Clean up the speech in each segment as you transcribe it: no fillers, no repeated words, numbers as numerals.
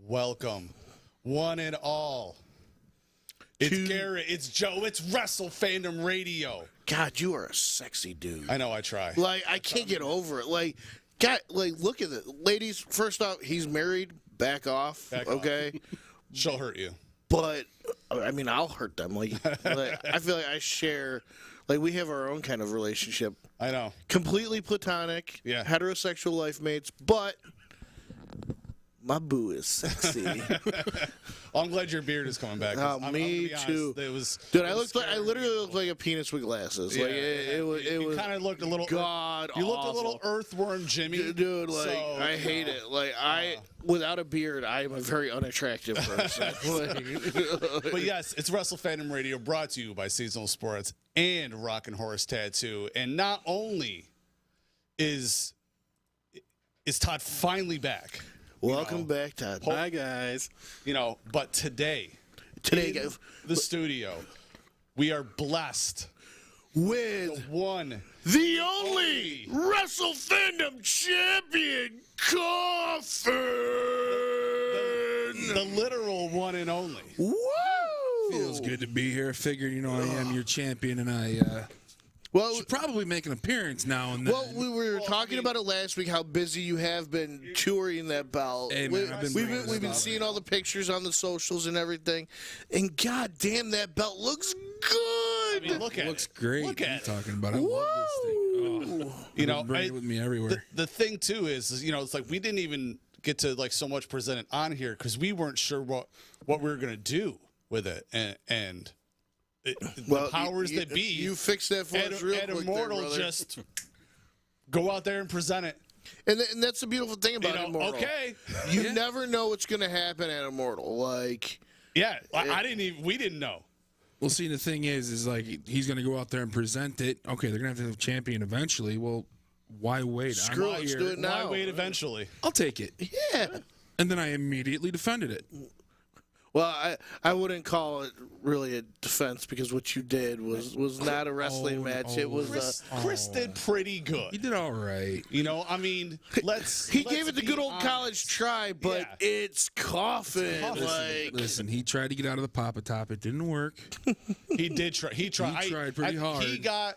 welcome, one and all. It's Garrett, it's Joe, it's Wrestle Fandom Radio. God, you are a sexy dude. I know, I try. Like, I can't get over it. Like, God, like, look at it. Ladies, first off, he's married. Back off, okay? She'll hurt you. But, I mean, I'll hurt them. Like, I feel like I share, like, we have our own kind of relationship. I know. Completely platonic, heterosexual life mates, but my boo is sexy. I'm glad your beard is coming back. Me too. It was, dude, I literally looked like a penis with glasses. Yeah, like it was. You kind of looked a little. God, you looked a little earthworm, Jimmy. Dude, like I hate it. Like without a beard, I am a very unattractive person. But yes, it's Wrestle Fandom Radio, brought to you by Seasonal Sports and Rockin' Horse Tattoo. And not only is Todd finally back. Welcome back, Todd. Hi, guys. But today, in the studio, we are blessed with the one, the only Wrestle Fandom champion, Coffin, the literal one and only. Woo! Feels good to be here. Figured, I am your champion, and I should probably make an appearance now and then. Well, we were talking about it last week, how busy you have been touring that belt. Hey, man, we've been seeing all the pictures on the socials and everything, and god damn, that belt looks good. I mean, look at it. Looks great. Look at what are you talking about? I love this thing. Oh, bring it with me everywhere. The thing too is, it's like we didn't even get to like so much present it on here because we weren't sure what we were gonna do with it, and the powers that be. You fixed that for us real quick. Immortal there, just go out there and present it. And that's the beautiful thing about Immortal. Okay. You never know what's going to happen at Immortal. Like, we didn't know. Well, see, the thing is like he's going to go out there and present it. Okay, they're going to have a champion eventually. Well, why wait? Screw it, let's do it now. Why wait eventually? I'll take it. Yeah. And then I immediately defended it. Well, I wouldn't call it really a defense because what you did was not a wrestling match. It was Chris did pretty good. He did all right. He gave it the good old college try, but it's Coffin. Listen, he tried to get out of the Papa Top. It didn't work. He did try. He tried. He tried pretty hard. He got,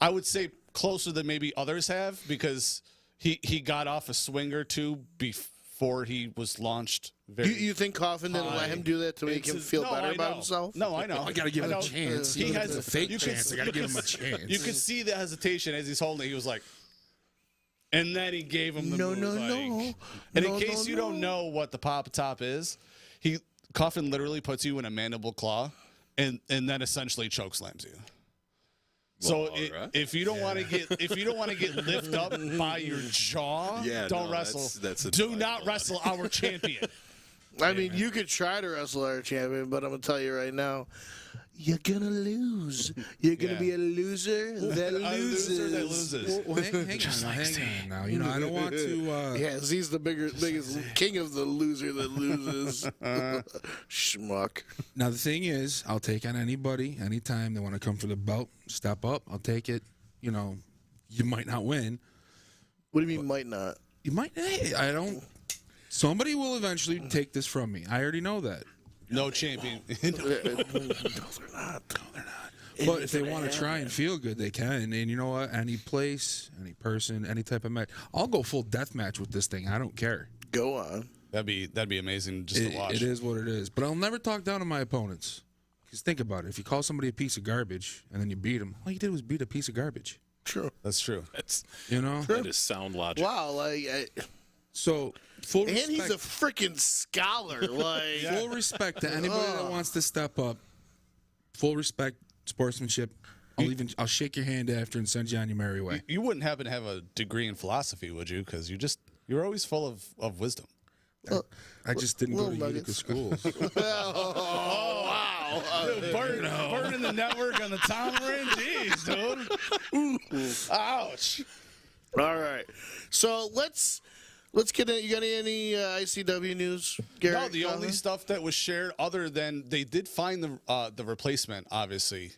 I would say, closer than maybe others have because he got off a swing or two before he was launched. You think Coffin didn't let him do that to make him feel better about himself? No, I know. I got to give him a chance. He has a fake chance. I got to give him a chance. You could see the hesitation as he's holding it. He was like, and then he gave him the move. No. And in case you don't know what the Papa Top is, Coffin literally puts you in a mandible claw and then essentially choke slams you. So if you don't want to get lifted up by your jaw, don't wrestle. Do not wrestle our champion. I mean, you could try to wrestle our champion, but I'm gonna tell you right now, you're gonna lose. You're gonna be a loser that loses. Well, hang on now. I don't want to. Yes, he's the biggest king of the loser that loses. Schmuck. Now the thing is, I'll take on anybody, anytime they want to come for the belt. Step up, I'll take it. You might not win. What do you mean might not? You might. Hey, I don't. Somebody will eventually take this from me. I already know that. No champion. No, they're not. But if they want to try and feel good, they can. And you know what? Any place, any person, any type of match. I'll go full death match with this thing. I don't care. Go on. That'd be amazing just to watch. It is what it is. But I'll never talk down to my opponents. Because think about it. If you call somebody a piece of garbage and then you beat them, all you did was beat a piece of garbage. True. That's true. That is sound logic. Wow, so full respect. And he's a freaking scholar. Full respect to anybody that wants to step up. Full respect, sportsmanship. I'll shake your hand after and send you on your merry way. You wouldn't happen to have a degree in philosophy, would you? Because you're always full of wisdom. I just didn't go to Utica schools. Wow. Burning the network on the Tom-Rin. Jeez, dude. Ouch. All right. So let's get in. You got any ICW news, Garrett? No, the only stuff that was shared other than they did find the replacement, obviously,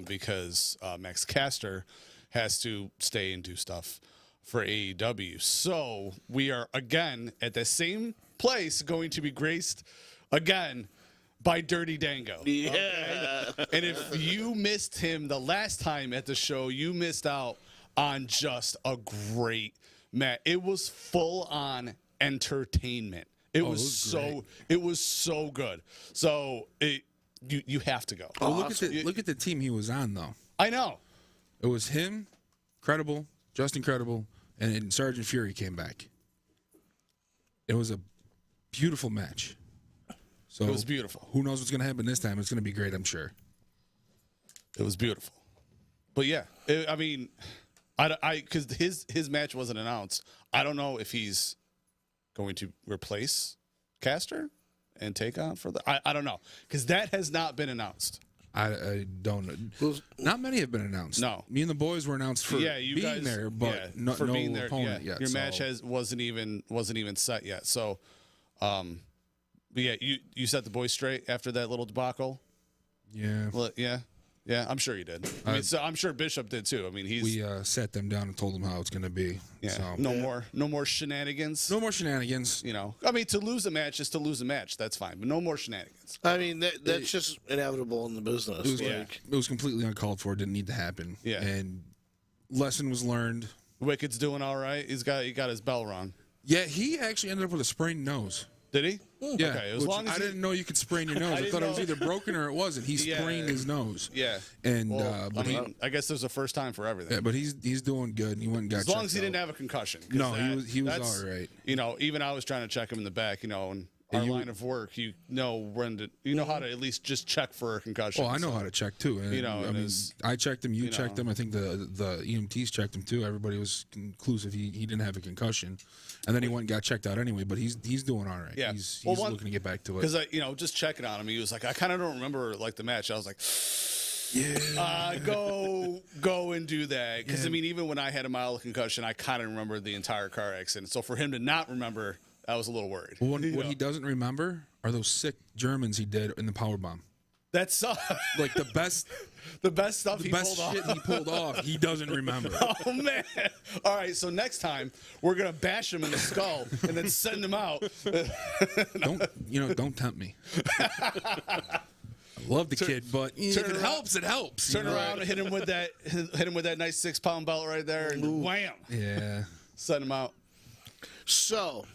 because Max Caster has to stay and do stuff for AEW. So we are, again, at the same place going to be graced again by Dirty Dango. Yeah. Okay? And if you missed him the last time at the show, you missed out on just a great match. It was full on entertainment. It was so good. So you have to go. Well, look at the team he was on though. I know. It was him, Credible, Justin Credible, and Sergeant Fury came back. It was a beautiful match. So it was beautiful. Who knows what's going to happen this time? It's going to be great, I'm sure. It was beautiful. But yeah, because his match wasn't announced. I don't know if he's going to replace Caster and take on for the. I don't know, because that has not been announced. I don't know. Not many have been announced. No. Me and the boys were announced for you being guys, there, but no opponent yet. Your match wasn't even set yet. So, but yeah, you set the boys straight after that little debacle. Yeah. Well, yeah, I'm sure you did. I mean, so I'm sure Bishop did too. I mean, we sat them down and told them how it's going to be. Yeah. So. No more shenanigans. No more shenanigans. You know, I mean, to lose a match is to lose a match. That's fine, but no more shenanigans. I mean, that's just inevitable in the business. It was completely uncalled for. It didn't need to happen. Yeah. And lesson was learned. Wicked's doing all right. He got his bell rung. Yeah, he actually ended up with a sprained nose. Did he? Yeah. Okay, as long as I didn't know you could sprain your nose. I thought it was either broken or it wasn't. He sprained his nose. Yeah. And I guess there's a first time for everything. Yeah, but he's doing good. He went and got as long as he didn't have a concussion. No, he was all right. You know, even I was trying to check him in the back. You know, and our line of work, you know how to at least just check for a concussion. Oh, I know how to check too. And, you know, I mean, I checked him. You checked him. I think the EMTs checked him too. Everybody was conclusive he didn't have a concussion, and then he went and got checked out anyway. But he's doing all right. Yeah, he's looking to get back to it. Because just checking on him, he was like, I kind of don't remember like the match. I was like, yeah, go and do that. Because I mean, even when I had a mild concussion, I kind of remember the entire car accident. So for him to not remember, I was a little worried. What he doesn't remember are those sick Germans he did in the powerbomb. That's like the best stuff. The best shit he pulled off. He doesn't remember. Oh man! All right, so next time we're gonna bash him in the skull and then send him out. Don't tempt me. I love the kid, but if it helps, it helps. Turn around and hit him with that nice 6-pound belt right there, and wham! Yeah, send him out. So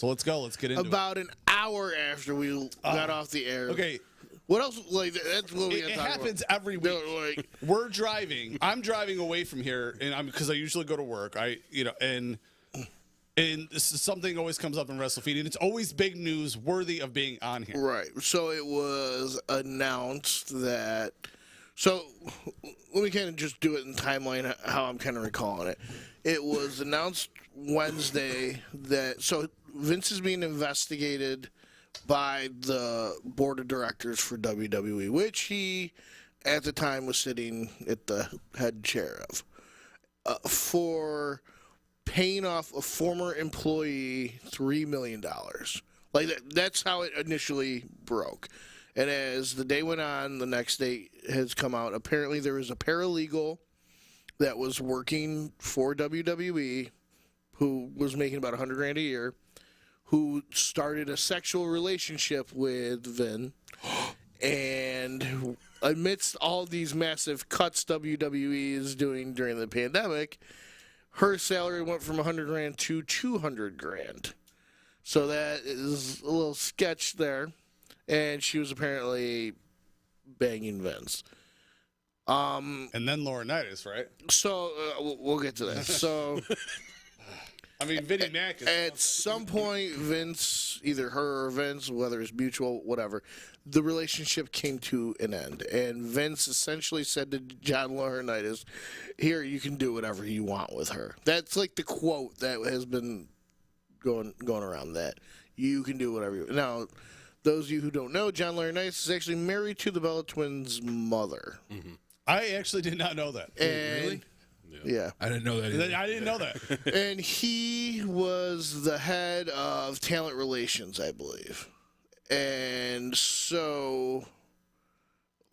let's go. Let's get into about an hour after we got off the air. Okay. What else? Like that's what we. It happens every week. We're driving. I'm driving away from here, and because I usually go to work. And something always comes up in WrestleFeed, and it's always big news worthy of being on here. Right. So it was announced that. So let me kind of just do it in timeline how I'm kind of recalling it. It was announced Wednesday that Vince is being investigated by the board of directors for WWE, which he at the time was sitting at the head chair of, for paying off a former employee $3 million. Like that's how it initially broke. And as the day went on, the next day has come out. Apparently there was a paralegal that was working for WWE who was making about $100,000 a year, who started a sexual relationship with Vin. And amidst all these massive cuts WWE is doing during the pandemic, her salary went from $100,000 to $200,000. So that is a little sketch there. And she was apparently banging Vince. And then Laurinaitis, right? So we'll get to that. So I mean, Vinnie Mac is at some point, Vince, either her or Vince, whether it's mutual, whatever, the relationship came to an end. And Vince essentially said to John Laurinaitis, here, you can do whatever you want with her. That's like the quote that has been going around, that you can do whatever you want. Now, those of you who don't know, John Laurinaitis is actually married to the Bella Twins' mother. Mm-hmm. I actually did not know that. And really? Yeah. I didn't know that either. I didn't know that. And he was the head of talent relations, I believe. And so,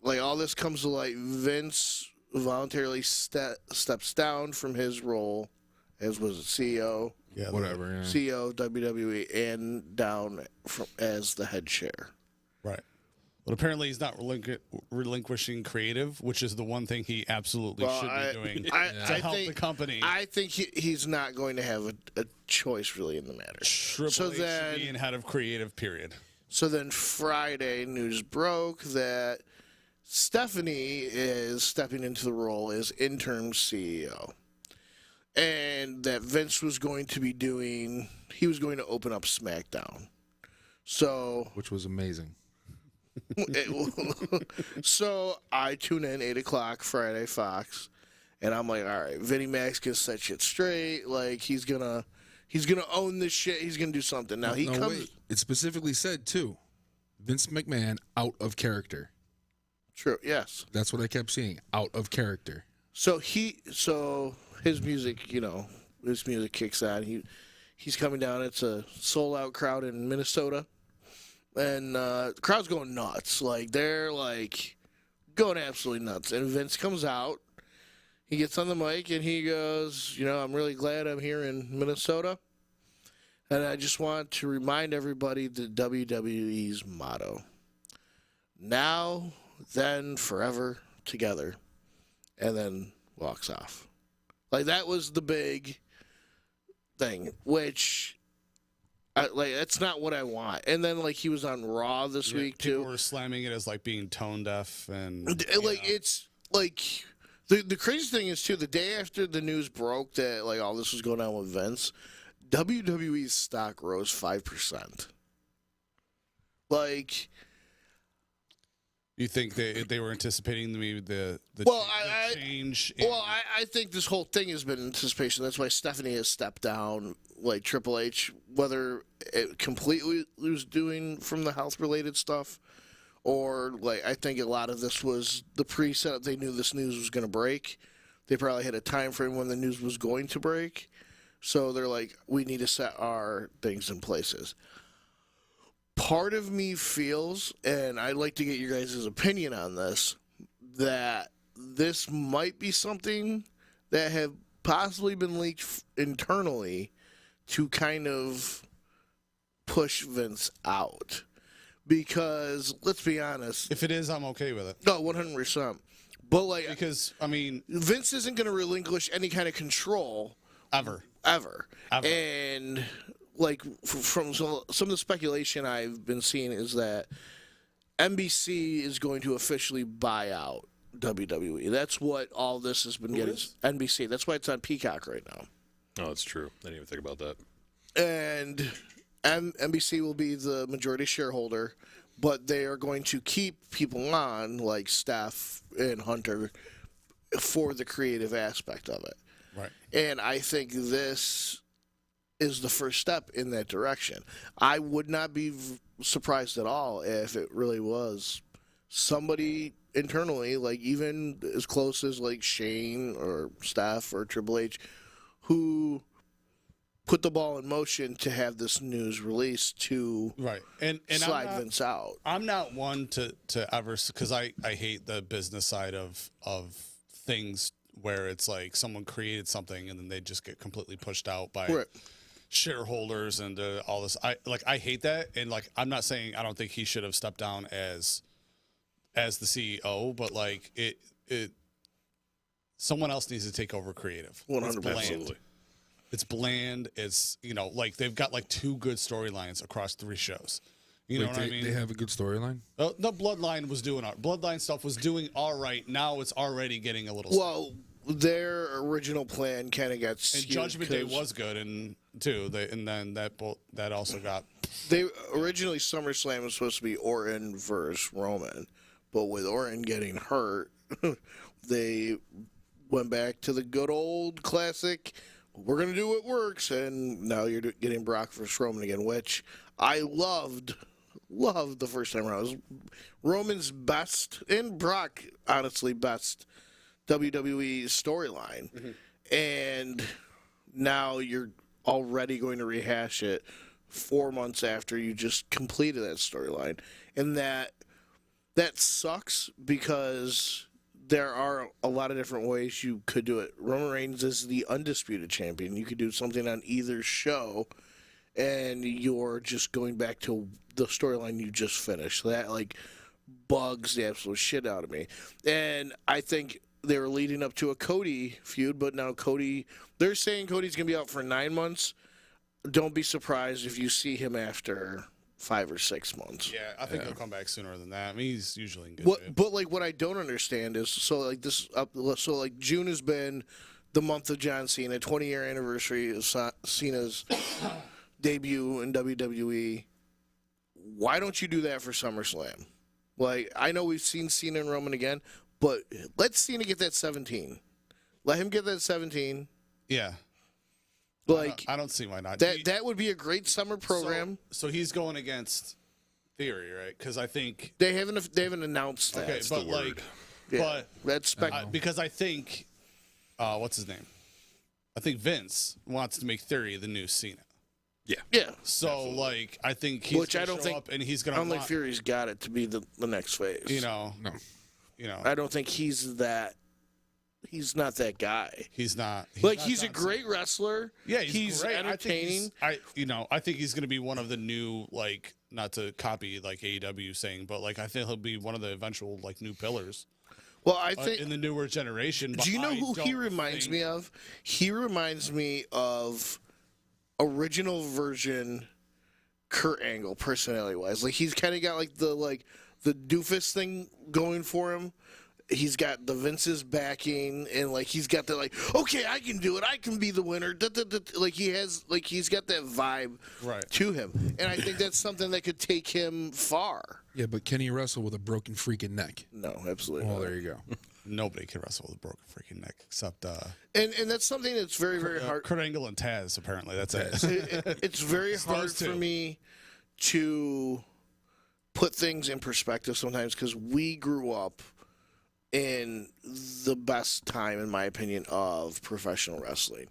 like, all this comes to light. Vince voluntarily steps down from his role as was it CEO, Whatever. Yeah. CEO of WWE, and down as the head chair. Right. But apparently he's not relinquishing creative, which is the one thing he absolutely should be doing to help the company. I think he's not going to have a choice really in the matter. Triple H being head of creative, period. So then Friday, news broke that Stephanie is stepping into the role as interim CEO. And that Vince was going to open up SmackDown. So, Which was amazing. So I tune in 8 o'clock Friday, Fox, and I'm like, all right, Vinnie Mac's gonna set shit straight. Like he's gonna own this shit. He's gonna do something. Now he comes. Wait. It specifically said too, Vince McMahon out of character. True. Yes. That's what I kept seeing. Out of character. So his music, his music kicks on. He's coming down. It's a sold out crowd in Minnesota. And the crowd's going nuts. Like, they're, like, going absolutely nuts. And Vince comes out. He gets on the mic, and he goes, I'm really glad I'm here in Minnesota. And I just want to remind everybody the WWE's motto. Now, then, forever, together. And then walks off. Like, that was the big thing, which... that's not what I want. And then, he was on Raw this week, too. People were slamming it as, being tone deaf. And it's, the crazy thing is, too, the day after the news broke that, all this was going on with Vince, WWE's stock rose 5%. You think they were anticipating maybe the change? I think this whole thing has been anticipation. That's why Stephanie has stepped down. Triple H, whether it completely was doing from the health-related stuff, or I think a lot of this was the pre-setup. They knew this news was going to break. They probably had a time frame when the news was going to break, so they're like, we need to set our things in places. Part of me feels, and I'd like to get your guys' opinion on this, that this might be something that have possibly been leaked internally to kind of push Vince out. Because, let's be honest. If it is, I'm okay with it. No, 100%. But, because, Vince isn't going to relinquish any kind of control. Ever. And, from some of the speculation I've been seeing is that NBC is going to officially buy out WWE. That's what all this has been getting. NBC. That's why it's on Peacock right now. Oh, that's true. I didn't even think about that. And NBC will be the majority shareholder, but they are going to keep people on, like Steph and Hunter, for the creative aspect of it. Right. And I think this is the first step in that direction. I would not be surprised at all if it really was somebody internally, even as close as Shane or Steph or Triple H, who put the ball in motion to have this news released to and slide Vince out. I'm not one to ever, because I hate the business side of things where it's someone created something and then they just get completely pushed out by shareholders and all this. I hate that, and I'm not saying I don't think he should have stepped down as the CEO, but it someone else needs to take over creative. 100%. It's bland. It's they've got 2 good storylines across 3 shows. You know what I mean? They have a good storyline. The Bloodline was doing Bloodline stuff was doing all right. Now it's already getting a little. Well, their original plan kind of got skewed. And Judgment Day was good, and then that also got. They originally SummerSlam was supposed to be Orton versus Roman, but with Orton getting hurt, they went back to the good old classic. We're gonna do what works, and now you're getting Brock versus Roman again, which I loved the first time around. It was Roman's best, and Brock honestly best WWE storyline. Mm-hmm. And now you're already going to rehash it 4 months after you just completed that storyline, and that sucks because there are a lot of different ways you could do it. Roman Reigns is the undisputed champion. You could do something on either show, and you're just going back to the storyline you just finished. That bugs the absolute shit out of me. And I think they were leading up to a Cody feud, but now they're saying Cody's going to be out for 9 months. Don't be surprised if you see him after 5 or 6 months. Yeah, I think he'll come back sooner than that. I mean, he's usually in good shape. But what I don't understand is June has been the month of John Cena, 20-year anniversary of Cena's debut in WWE. Why don't you do that for SummerSlam? I know we've seen Cena and Roman again, but let Cena get that 17. Let him get that 17. Yeah. I don't see why not. That would be a great summer program. So he's going against Theory, right? Because I think they haven't announced that. Okay, but that's because I think what's his name? I think Vince wants to make Theory the new Cena. Yeah. So absolutely. I think he's going to show up and he's going to. I don't think Fury's got it to be the next phase. No. I don't think he's that. He's not that guy. He's not. He's a great wrestler. Yeah, he's great. Entertaining. I think he's going to be one of the new, not to copy AEW saying, but I think he'll be one of the eventual new pillars. Well, I think in the newer generation. Do you know who he reminds me of? He reminds me of original version Kurt Angle, personality wise. He's kind of got the doofus thing going for him. He's got the Vince's backing, and he's got the okay, I can do it. I can be the winner. He's got that vibe to him, and I think that's something that could take him far. Yeah, but can he wrestle with a broken freaking neck? No, absolutely. Well, not. there you go. Nobody can wrestle with a broken freaking neck except. And that's something that's very very hard. Kurt Angle and Taz, apparently, that's it. It's very hard for me to put things in perspective sometimes because we grew up in the best time, in my opinion, of professional wrestling.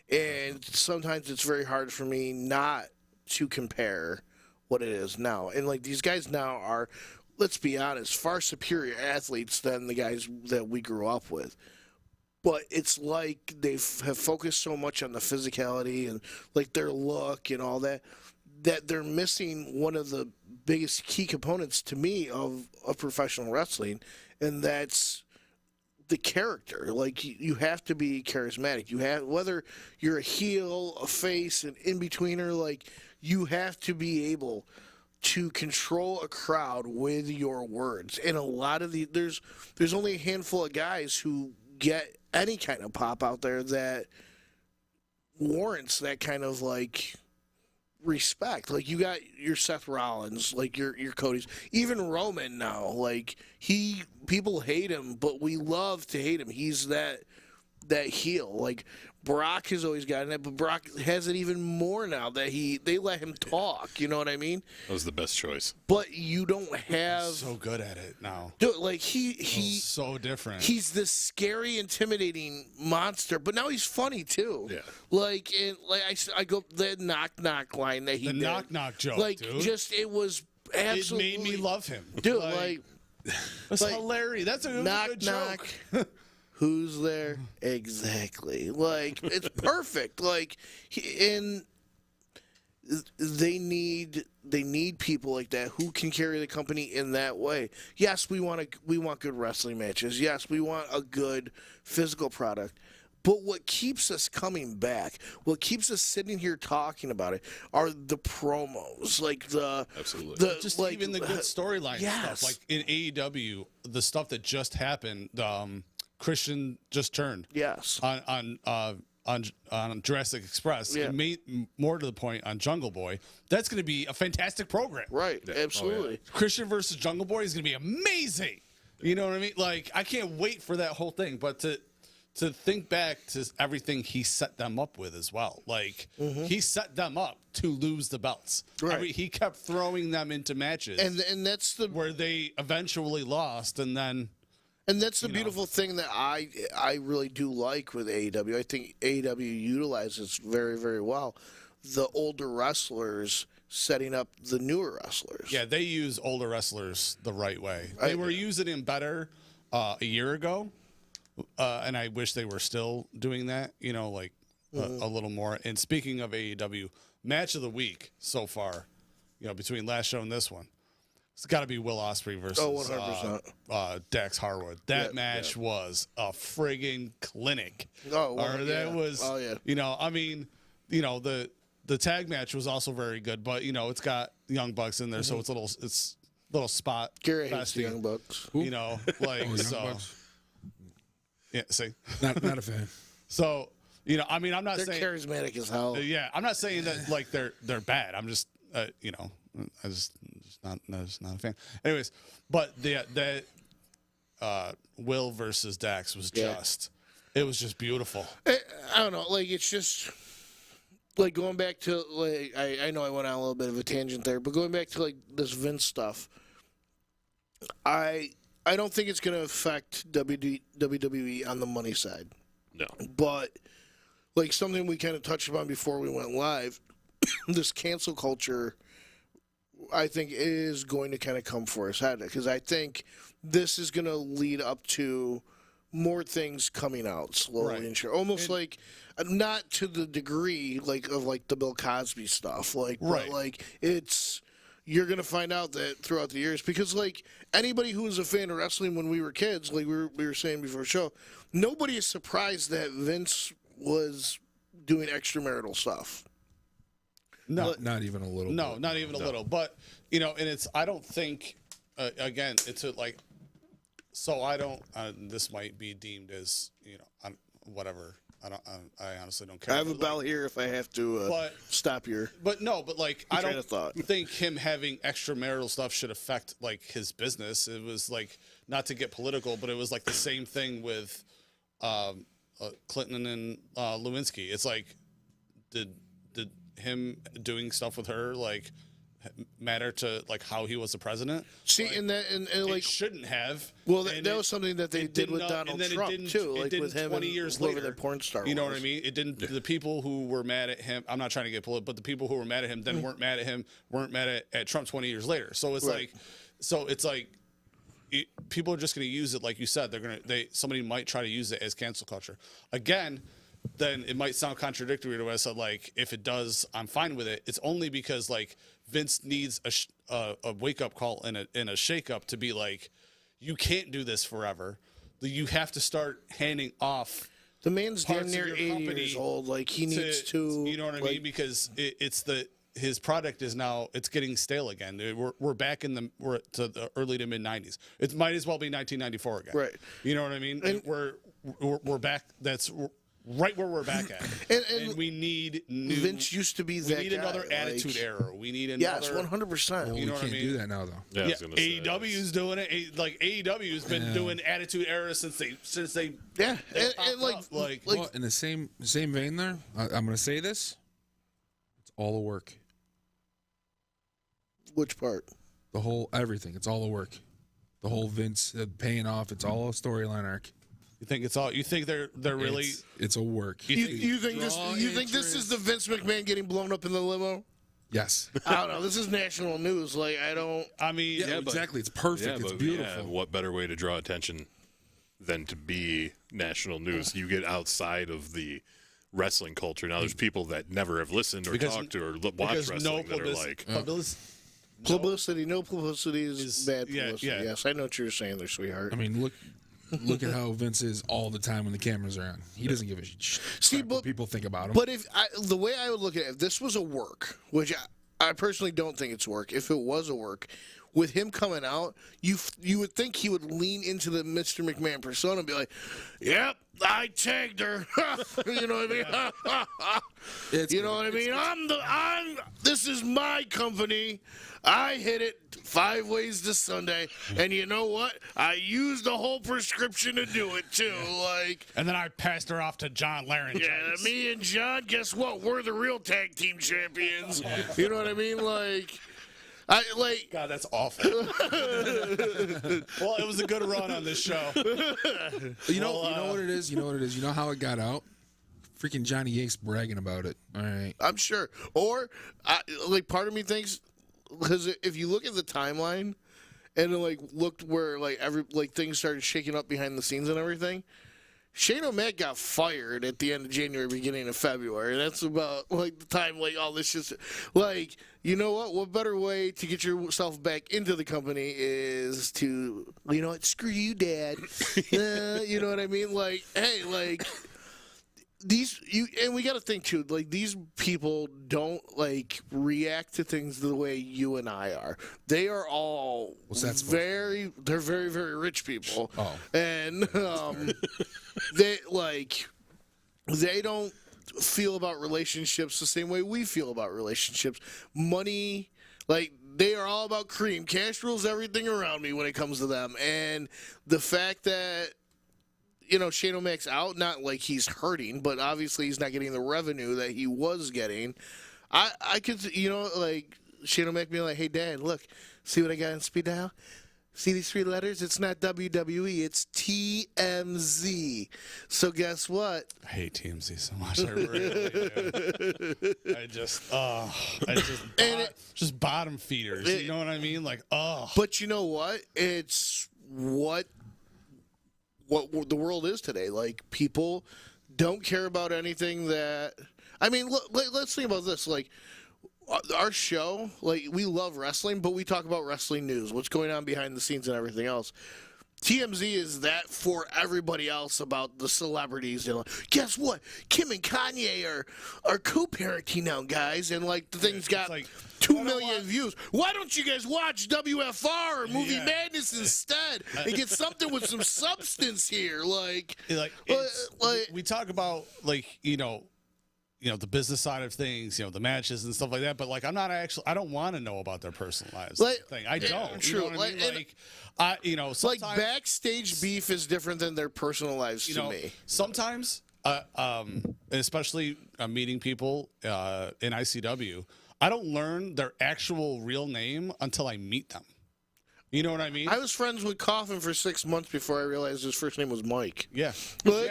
And sometimes it's very hard for me not to compare what it is now. And these guys now are, let's be honest, far superior athletes than the guys that we grew up with. But it's they have focused so much on the physicality and their look and all that they're missing one of the biggest key components to me of professional wrestling, and that's the character. You have to be charismatic. You have, whether you're a heel, a face, an in-betweener, you have to be able to control a crowd with your words. And a lot of there's only a handful of guys who get any kind of pop out there that warrants that kind of respect. You got your Seth Rollins, your Cody's, even Roman now. People hate him, but we love to hate him. He's that heel. Brock has always gotten it, but Brock has it even more now that they let him talk. You know what I mean? That was the best choice. But you don't have so good at it now. Dude, he's so different. He's this scary, intimidating monster, but now he's funny too. Yeah. I go the knock line that he did. The knock joke, dude. It was absolutely. It made me love him, dude. That's hilarious. That's a good joke. Who's there? Exactly. It's perfect. And they need people like that who can carry the company in that way. Yes, we want good wrestling matches. Yes, we want a good physical product. But what keeps us coming back, what keeps us sitting here talking about it, are the promos, absolutely, even the good storyline stuff. In AEW, the stuff that just happened. Christian just turned. Yes. On Jurassic Express. Yeah. And more to the point, on Jungle Boy. That's going to be a fantastic program. Right. Yeah. Absolutely. Oh, yeah. Christian versus Jungle Boy is going to be amazing. You know what I mean? I can't wait for that whole thing. But to think back to everything he set them up with as well. He set them up to lose the belts. Right. He kept throwing them into matches. And that's where they eventually lost, and then. And that's the beautiful thing that I really do like with AEW. I think AEW utilizes very, very well the older wrestlers setting up the newer wrestlers. Yeah, they use older wrestlers the right way. They were using him better a year ago, and I wish they were still doing that. You know, like a little more. And speaking of AEW, match of the week so far, you know, between last show and this one, it's got to be Will Ospreay versus 100%. Dax Harwood. That match was a friggin' clinic. That was, you know, I mean, you know, the tag match was also very good, but you know, it's got Young Bucks in there, so it's a little spot. Garrett hates the Young Bucks. You know, like Bucks? Yeah, see, not a fan. So, you know, I mean, I'm not They're saying charismatic as hell. Yeah, I'm not saying that like they're bad. I'm just you know, I just not a fan. Anyways, but the Will versus Dax was it was just beautiful. I don't know, like it's just like going back to like I know I went on a little bit of a tangent there, but going back to like this Vince stuff, I don't think it's going to affect WWE on the money side. No. But like something we kind of touched upon before we went live, this cancel culture, I think, is going to kind of come for us head, because I think this is going to lead up to more things coming out slowly and sure, almost like not to the degree like of like the Bill Cosby stuff, like but like it's. You're going to find out that throughout the years, because, like, anybody who was a fan of wrestling when we were kids, like we were saying before the show, nobody is surprised that Vince was doing extramarital stuff. No. Not even a little. No, not even a little. But, you know, and I don't think, again, it's like, so I don't, this might be deemed as, you know, whatever. I honestly don't care. I have a bell here if I have to stop your. But no, but like I don't thought. think him having extramarital stuff should affect like his business. It was like, not to get political, but it was like the same thing with Clinton and Lewinsky. It's like, did him doing stuff with her like matter to like how he was the president? See, like, and like it shouldn't have. Well, that was something that they did with Donald Trump too, like with him 20 years later, the porn star. You know what I mean? It didn't. The people who were mad at him. I'm not trying to get political, but the people who were mad at him then weren't mad at him. Weren't mad at Trump 20 years later. So it's like, people are just going to use it, like you said. Somebody might try to use it as cancel culture again. Then it might sound contradictory to what I said. Like, if it does, I'm fine with it. It's only because like Vince needs a wake up call and a shake up to be like, you can't do this forever. You have to start handing off. The man's damn near 80 years old. Like he needs to. You know what I mean? Because his product is now it's getting stale again. We're back to the early to mid 90s. It might as well be 1994 again. Right. You know what I mean? And we're back. That's right where we're back at, and we need new. Vince used to be that. We need another attitude era. We need another. Yes, 100%. You know what I mean? Do that now, though. Yeah, AEW's doing it. Like AEW's been doing attitude era since they. Yeah, and well, in the same vein, there, I'm going to say this. It's all a work. Which part? The whole everything. It's all a work. The whole Vince paying off. It's all a storyline arc. You think it's all? You think they're really? It's a work. You think this? You think this is the Vince McMahon getting blown up in the limo? Yes. I don't know. This is national news. Like I don't. I mean, exactly. It's perfect. It's beautiful. What better way to draw attention than to be national news? You get outside of the wrestling culture. Now, there's people that never have listened or talked to or watched wrestling that are like. Publicity. No publicity is bad publicity. Yeah. Yes, I know what you're saying there, sweetheart. I mean, look at how Vince is all the time when the cameras are on. He doesn't give a shit what people think about him. But the way I would look at it, if this was a work, which I personally don't think it's work. If it was a work, with him coming out, you would think he would lean into the Mr. McMahon persona and be like, "Yep, I tagged her." You know what I mean? You know what I mean? This is my company. I hit it 5 ways this Sunday, and you know what? I used the whole prescription to do it too. And then I passed her off to John Larry. Yeah, me and John. Guess what? We're the real tag team champions. You know what I mean? God, that's awful. Well, it was a good run on this show. You know what it is? You know what it is? You know how it got out? Freaking Johnny Yanks bragging about it. All right. I'm sure. Or, part of me thinks, because if you look at the timeline, and then, like, looked where, like, things started shaking up behind the scenes and everything. Shane O'Mac got fired at the end of January, beginning of February. That's about, like, the time, like, all this just, like, you know what? What better way to get yourself back into the company is to, you know what? Screw you, Dad. You know what I mean? Like, hey, like, and we got to think, too, like, these people don't, like, react to things the way you and I are. They are all they're very, very rich people. Oh. And, they don't feel about relationships the same way we feel about relationships. Money, like, they are all about cream. Cash rules everything around me when it comes to them. And the fact that, you know, Shane O'Mac's out, not like he's hurting, but obviously he's not getting the revenue that he was getting. I could, you know, like, Shane O'Mac being like, hey, Dad, look, see what I got on speed dial? See these 3 letters? It's not WWE, it's TMZ. So guess what? I hate TMZ so much. I really do. Just bottom feeders. You know what I mean? Like, But you know what? It's what the world is today. Like, people don't care about anything that. I mean, look, let's think about this. Like, our show, like, we love wrestling, but we talk about wrestling news, what's going on behind the scenes and everything else. TMZ is that for everybody else about the celebrities. They're like, guess what? Kim and Kanye are co-parenting now, guys. And, like, the thing's got like 2 million views. Why don't you guys watch WFR or Movie Madness instead and get something with some substance here? We talk about, like, you know, the business side of things, you know, the matches and stuff like that. But, like, I don't want to know about their personal lives. I don't. True. You know what I mean? Sometimes, like, backstage beef is different than their personal lives to me. Sometimes, especially meeting people in ICW, I don't learn their actual real name until I meet them. You know what I mean? I was friends with Coffin for 6 months before I realized his first name was Mike. Yeah. We're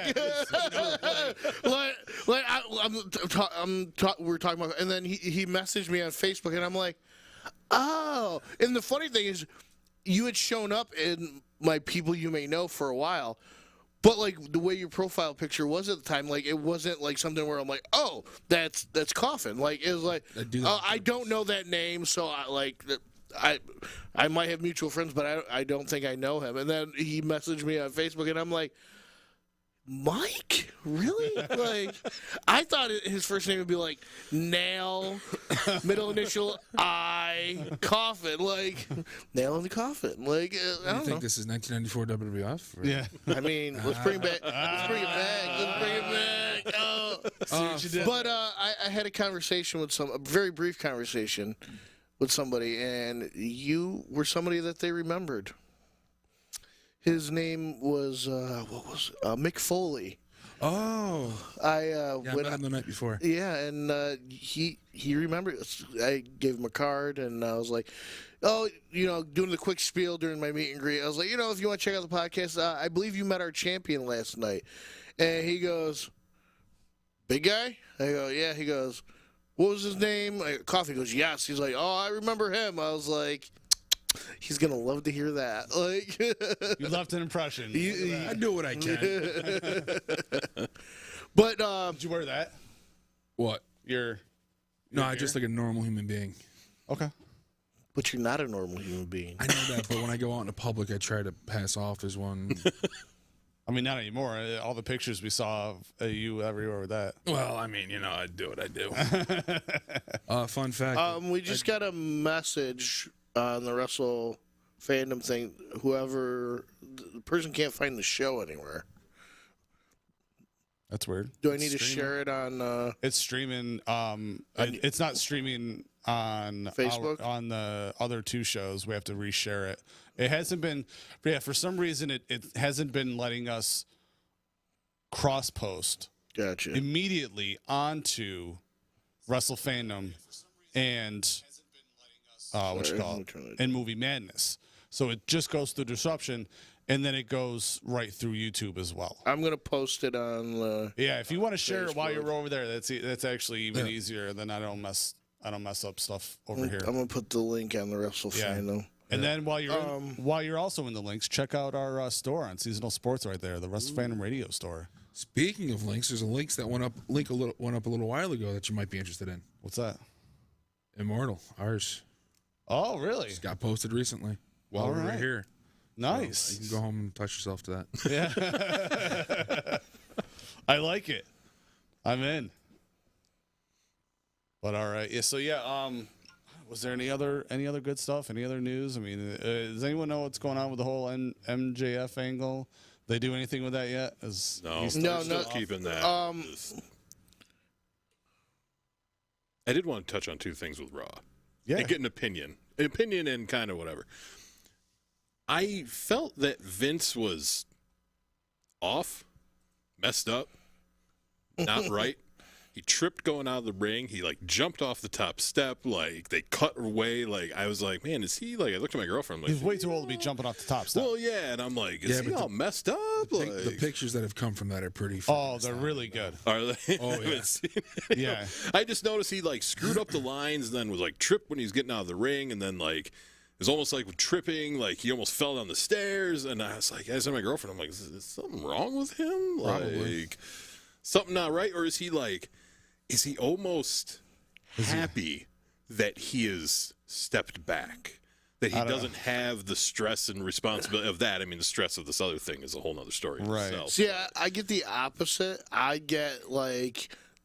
talking about, and then he messaged me on Facebook, and I'm like, oh. And the funny thing is, you had shown up in my people you may know for a while, but, like, the way your profile picture was at the time, like, it wasn't like something where I'm like, oh, that's Coffin. Like, it was like, I don't know that name, so I might have mutual friends, but I don't think I know him. And then he messaged me on Facebook, and I'm like, Mike? Really? Like, I thought his first name would be like Nail, middle initial I, Coffin. Like, Nail in the Coffin. Like, I don't know. Think this is 1994 WWF? Or? Yeah. I mean, let's bring it back. Let's bring it back. Oh. But I had a very brief conversation with somebody, and you were somebody that they remembered. His name was Mick Foley. Oh, I met him the night before. Yeah, and he remembered. I gave him a card, and I was like, oh, doing the quick spiel during my meet and greet. I was like, if you want to check out the podcast, I believe you met our champion last night. And he goes, big guy? I go, yeah. He goes, what was his name? Coffee goes, yes. He's like, oh, I remember him. I was like, he's going to love to hear that. Like, you left an impression. I do what I can. But did you wear that? What? No, I gear? just like a normal human being. Okay. But you're not a normal human being. I know that, but when I go out in the public, I try to pass off as one. I mean, not anymore. All the pictures we saw of you everywhere with that. Well, I mean, I do what I do. Fun fact. We just got a message on the Wrestle Fandom thing. The person can't find the show anywhere. That's weird. Do I need to share it on? It's streaming. It's not streaming on Facebook. On the other 2 shows, we have to reshare it. It hasn't been. Yeah, for some reason, it hasn't been letting us cross post. Gotcha. Immediately onto Wrestle Fandom and and Movie Madness. So it just goes through Disruption, and then it goes right through YouTube as well. I'm gonna post it on. Yeah, if you want to share it while you're over there, that's actually even easier. Then I don't mess up stuff over here. I'm gonna put the link on the Wrestle Fandom. And then while you're also in the links, check out our store on Seasonal Sports right there, the Wrestle Fandom Radio store. Speaking of links, there's a link that went up a little while ago that you might be interested in. What's that? Immortal, ours. Oh, really? Just got posted recently while we were here. Nice. So you can go home and touch yourself to that. Yeah. I like it. I'm in. But all right. Yeah, so was there any other good stuff? Any other news? I mean, does anyone know what's going on with the whole MJF angle? They do anything with that yet? No, still keeping that. I did want to touch on two things with Raw. Yeah. And get an opinion and kind of whatever. I felt that Vince was off, messed up, not right. He tripped going out of the ring. He jumped off the top step. They cut away. I was like, man, is he I looked at my girlfriend. I'm like, he's way too old to be jumping off the top step. Well, yeah, and I'm like, is he all messed up? The pictures that have come from that are pretty. Oh, they're really good. Are they? Oh yeah. Yeah. I just noticed he screwed up the lines, and then was tripped when he was getting out of the ring, and then it was almost like tripping. He almost fell down the stairs, and I was like, I said to my girlfriend, I'm like, is something wrong with him? Probably. Something not right, or is he Is he almost happy that he has stepped back? That he doesn't have the stress and responsibility of that? I mean, the stress of this other thing is a whole other story. Right. See, I get the opposite. I get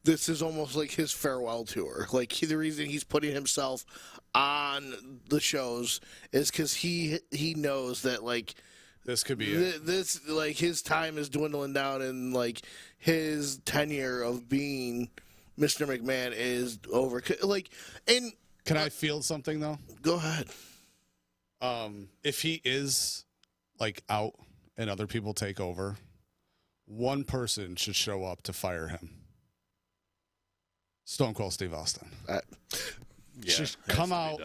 this is almost like his farewell tour. The reason he's putting himself on the shows is because he knows that this could be it. This his time is dwindling down, and his tenure of being Mr. McMahon is over. And can I field something though? Go ahead. If he is out and other people take over, one person should show up to fire him. Stone Cold Steve Austin. Should come out.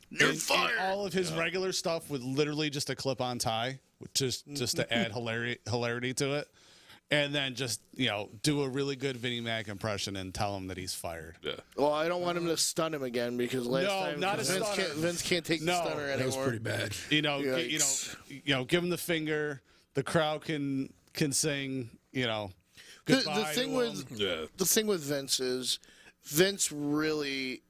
You're fired. In all of his regular stuff with literally just a clip-on tie, just to add hilarity to it. And then just, do a really good Vinnie Mac impression and tell him that he's fired. Yeah. Well, I don't want him to stun him again because last time not a stunner. Vince can't take the stunner anymore. That was pretty bad. Give him the finger. The crowd can sing, goodbye the thing with Vince is Vince really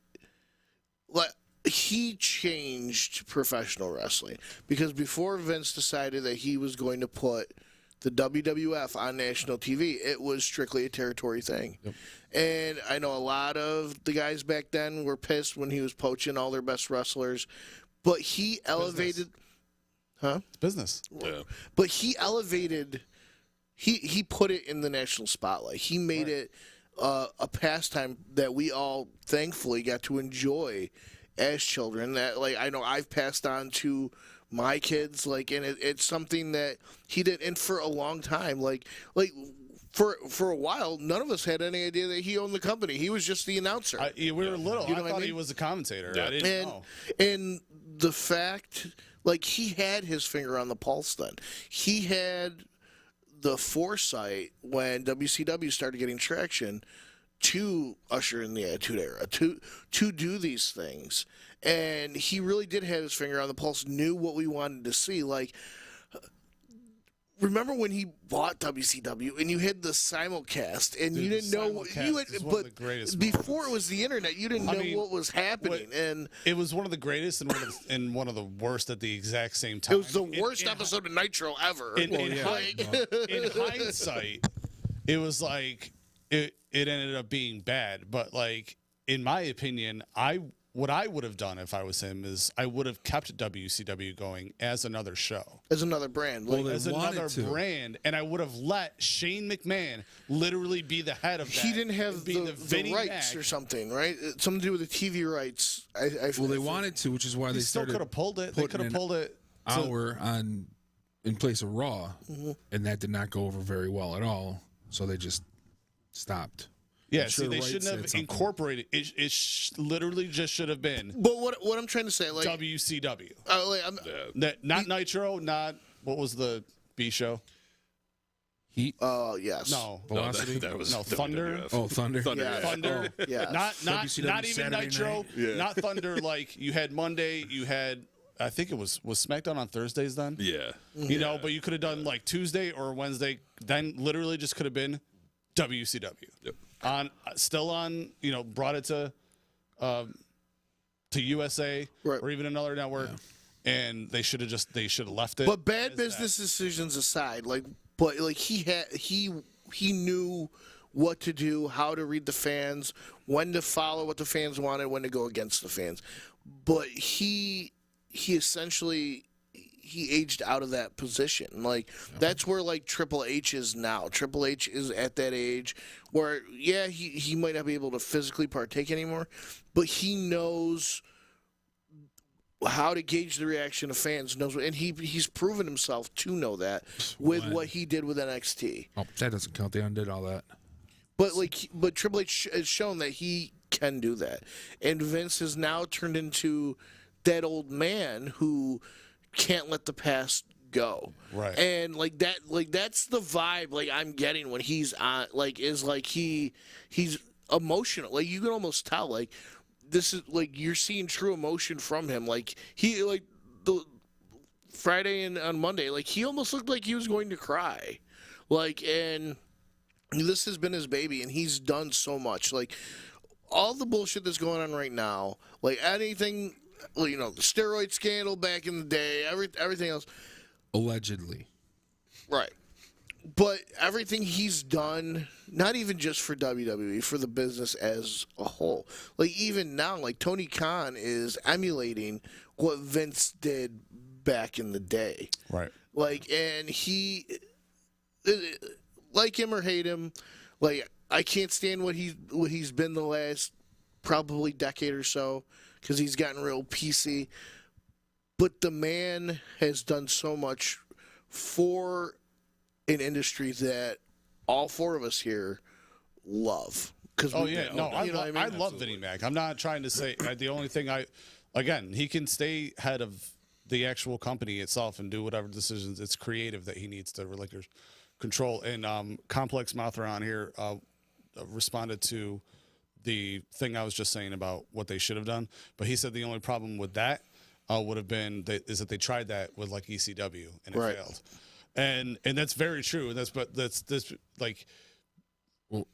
he changed professional wrestling because before Vince decided that he was going to put the WWF on national TV, it was strictly a territory thing. Yep. And I know a lot of the guys back then were pissed when he was poaching all their best wrestlers, but he elevated... Huh? It's business. Yeah. But he elevated... He put it in the national spotlight. He made it a pastime that we all thankfully got to enjoy as children. That I know I've passed on to my kids, and it's something that he did, and for a long time, for a while, none of us had any idea that he owned the company. He was just the announcer. We were little. I thought he was a commentator. Yeah. I didn't know. And the fact, he had his finger on the pulse then. He had the foresight when WCW started getting traction to usher in the Attitude Era, to do these things. And he really did have his finger on the pulse, knew what we wanted to see. Remember when he bought WCW and you had the simulcast and you didn't know but before it was the internet, you didn't know what was happening. And it was one of the greatest and one of the worst at the exact same time. It was the worst episode of Nitro ever. In hindsight, it was it ended up being bad, but in my opinion, what I would have done if I was him is I would have kept WCW going as another show. As another brand. As another brand. And I would have let Shane McMahon literally be the head of that. He didn't have the rights or something, right? Something to do with the TV rights. They wanted to, which is why they still started. Could have pulled it. They could have pulled it. Hour in place of Raw, and that did not go over very well at all. So they just stopped. Yeah, they shouldn't have incorporated. It literally just should have been. But what I'm trying to say, WCW. Not Nitro. Not what was the B show? Heat. Yes. No. Velocity. That was Thunder. Oh, Thunder. Yeah. Thunder. Oh, yeah. Not even Saturday Nitro. Yeah. Not Thunder. You had Monday. You had I think it was SmackDown on Thursdays then. Yeah. You know, but you could have done like Tuesday or Wednesday. Then literally just could have been WCW. Yep. Still on. You know, brought it to USA or even another network, and they should have left it. But bad business decisions aside, he knew what to do, how to read the fans, when to follow what the fans wanted, when to go against the fans. But he essentially aged out of that position. That's where Triple H is now. Triple H is at that age where he might not be able to physically partake anymore, but he knows how to gauge the reaction of fans, and he's proven himself to know that with what he did with NXT. Oh, that doesn't count. They undid all that. But Triple H has shown that he can do that, and Vince has now turned into that old man who can't let the past go. Right. And that's the vibe I'm getting when he's on he's emotional. You can almost tell this is you're seeing true emotion from him. The Friday and on Monday, he almost looked like he was going to cry. And this has been his baby, and he's done so much. All the bullshit that's going on right now, anything, the steroid scandal back in the day, everything else. Allegedly. Right. But everything he's done, not even just for WWE, for the business as a whole. Even now, Tony Khan is emulating what Vince did back in the day. Right. And he, like him or hate him, I can't stand what he's been the last probably decade or so, because he's gotten real PC. But the man has done so much for an industry that all four of us here love. I love Vinnie Mac. I'm not trying to say the only thing he can stay head of the actual company itself and do whatever decisions. It's creative that he needs to relinquish control. And Complex Mouth around here responded to the thing I was just saying about what they should have done, but he said the only problem with that would have been that they tried that with ECW and it failed. And that's very true. And that's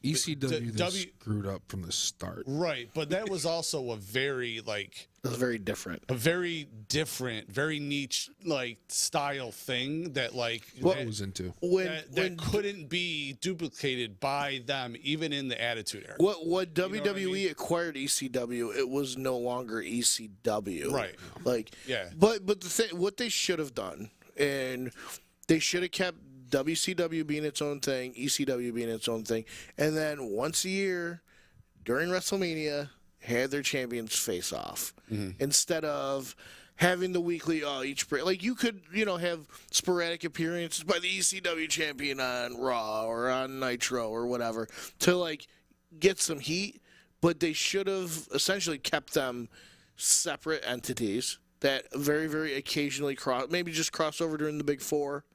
ECW screwed up from the start. Right, but that was also a very it was very different. A very different, very niche style thing that what was into that couldn't be duplicated by them even in the Attitude Era. What WWE acquired ECW, it was no longer ECW. Right. But the thing, what they should have done, and they should have kept WCW being its own thing, ECW being its own thing, and then once a year during WrestleMania had their champions face off instead of having the weekly you could have sporadic appearances by the ECW champion on Raw or on Nitro or whatever to get some heat, but they should have essentially kept them separate entities that very, very occasionally cross over during the Big Four.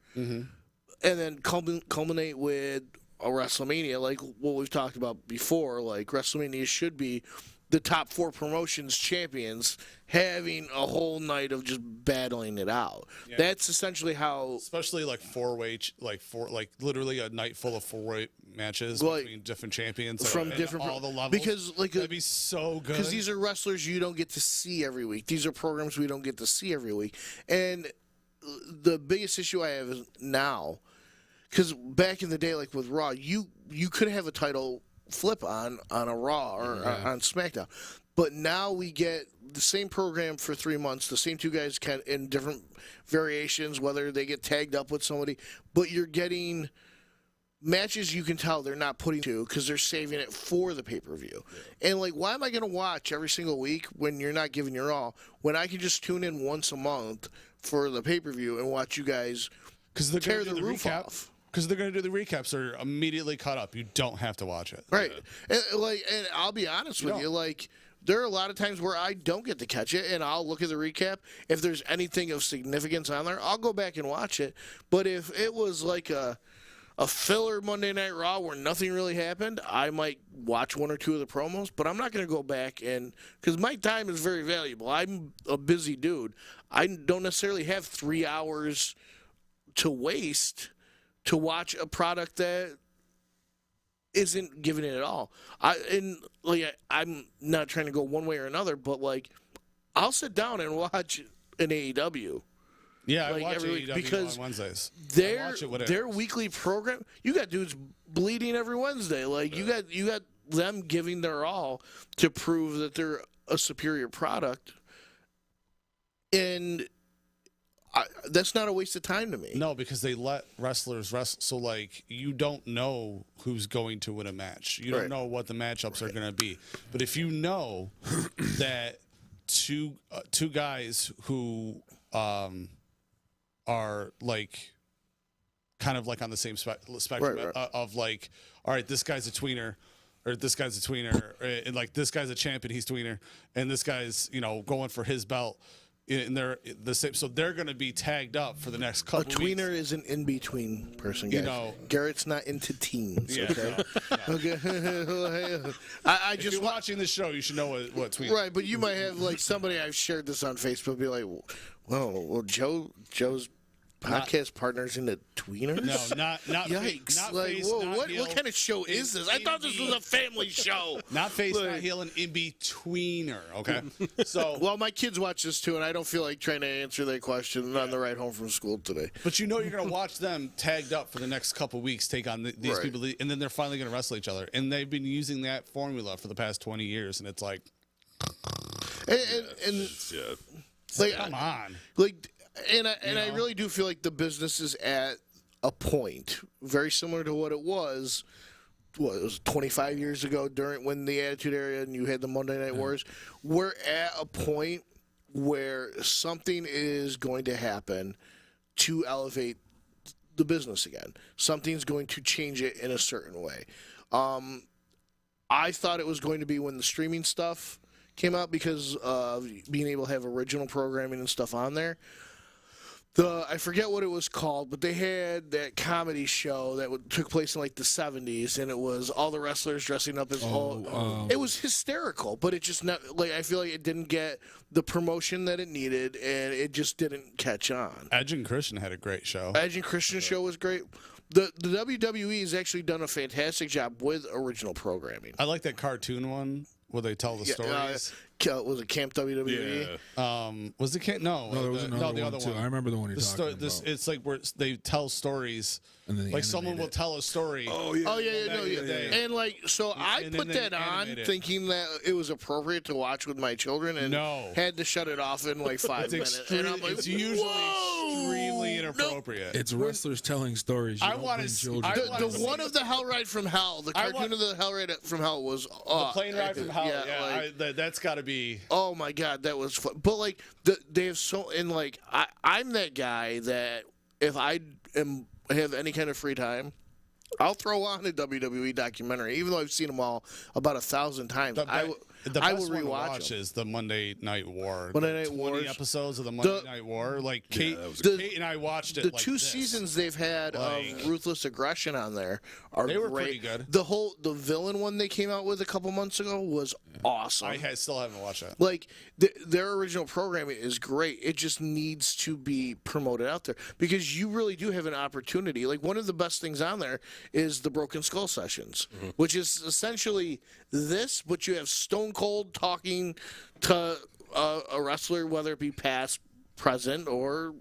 And then culminate with a WrestleMania, like what we've talked about before. WrestleMania should be the top four promotions champions having a whole night of just battling it out. Yeah. That's essentially how, especially four-way, literally a night full of four-way matches between different champions from different all the levels. Because that'd be so good. Because these are wrestlers you don't get to see every week. These are programs we don't get to see every week, and the biggest issue I have is now. Because back in the day, with Raw, you could have a title flip on a Raw or on SmackDown. But now we get the same program for 3 months, the same two guys in different variations, whether they get tagged up with somebody. But you're getting matches you can tell they're not putting to because they're saving it for the pay-per-view. Yeah. And, why am I going to watch every single week when you're not giving your all, when I can just tune in once a month for the pay-per-view and watch you guys tear the roof off? Because they're going to do the recaps, they're immediately cut up. You don't have to watch it. Right. And I'll be honest with you, there are a lot of times where I don't get to catch it, and I'll look at the recap. If there's anything of significance on there, I'll go back and watch it. But if it was a a filler Monday Night Raw where nothing really happened, I might watch one or two of the promos, but I'm not going to go back because my time is very valuable. I'm a busy dude. I don't necessarily have 3 hours to waste to watch a product that isn't giving it at all. I'm not trying to go one way or another, but like I'll sit down and watch an AEW. Yeah, like I watch every week AEW because on Wednesdays. their weekly program, you got dudes bleeding every Wednesday. Like you got them giving their all to prove that they're a superior product, and that's not a waste of time to me. No, because they let wrestlers wrestle. So, like, you don't know who's going to win a match. You don't know what the matchups are going to be. But if you know that two guys who are like kind of like on the same spectrum of like, all right, this guy's a tweener, or this guy's a tweener, and like this guy's a champion, he's tweener, and this guy's going for his belt. And they're the same, so they're going to be tagged up for the next couple weeks. A tweener is an in-between person, guys. Garrett's not into teens. Yeah, okay. Okay. I if just you're watching the show, you should know what tweener. Right, but you might have like somebody I've shared this on Facebook be like, well, Joe's podcast partners into tweeners? No, not yikes! Not like, face, whoa, not what heel, kind of show is this? I thought this was a family show. Not face, not heel, and in betweener. Okay, so well, my kids watch this too, and I don't feel like trying to answer their question on the ride home from school today. But you're gonna watch them tagged up for the next couple weeks, take on these people, and then they're finally gonna wrestle each other, and they've been using that formula for the past 20 years, and it's like, like, come on, like. And I really do feel like the business is at a point very similar to what it was. What, it was 25 years ago when the Attitude Era and you had the Monday Night Wars. We're at a point where something is going to happen to elevate the business again. Something's going to change it in a certain way. I thought it was going to be when the streaming stuff came out because of being able to have original programming and stuff on there. I forget what it was called, but they had that comedy show that took place in like the 70s, and it was all the wrestlers dressing up as it was hysterical, but it just not like I feel like it didn't get the promotion that it needed, and it just didn't catch on. Edge and Christian had a great show. Edge and Christian show was great. The WWE has actually done a fantastic job with original programming. I like that cartoon one where they tell the stories. Was it Camp WWE? Yeah. Was it Camp? No, there was another one too. I remember the one you're talking about. It's like where they tell stories. And then like someone will tell a story. Oh yeah. And like, so I put that on thinking that it was appropriate to watch with my children, and had to shut it off in like 5 minutes. And I'm like, it's usually extremely inappropriate. It's wrestlers telling stories. I want to see the one of the Hell Ride from Hell. The cartoon of the Hell Ride from Hell was the plane ride from Hell. Yeah, that's got to be. Oh my God, that was fun. But like they have so, and like I'm that guy that if I have any kind of free time, I'll throw on a WWE documentary, even though I've seen them all about 1,000 times. I will rewatch them. Is the Monday Night War. Monday Night War. 20 episodes of the Monday Night War. Like Kate and I watched it. The two seasons they've had of Ruthless Aggression on there are they were great. pretty good. The villain one they came out with a couple months ago was awesome. I still haven't watched that. Like their original programming is great. It just needs to be promoted out there because you really do have an opportunity. Like one of the best things on there is the Broken Skull Sessions, which is essentially this, but you have Stone Cold talking to a wrestler, whether it be past, present, or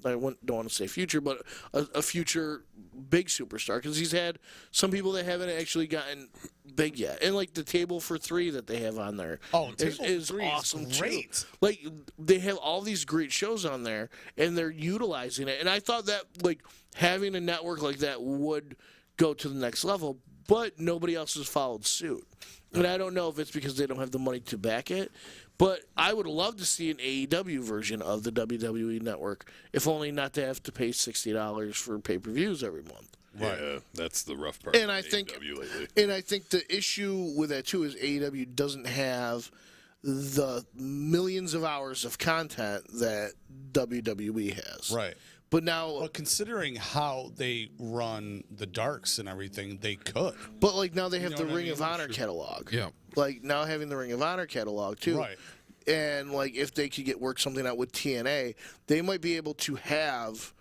I don't want to say future, but a future big superstar, because he's had some people that haven't actually gotten big yet. And like the Table for Three that they have on there is awesome great. Too. Like they have all these great shows on there, and they're utilizing it. And I thought that like having a network like that would go to the next level, but nobody else has followed suit. And I don't know if it's because they don't have the money to back it, but I would love to see an AEW version of the WWE Network, if only not to have to pay $60 for pay-per-views every month. Right. Yeah, that's the rough part. And I think the issue with that too is AEW doesn't have the millions of hours of content that WWE has. Right. But now, But considering how they run the darks and everything, they could. but like now they have the what I Ring mean? of Honor catalog. Yeah. Like now having the Ring of Honor catalog too. Right. And like if they could work something out with TNA, they might be able to have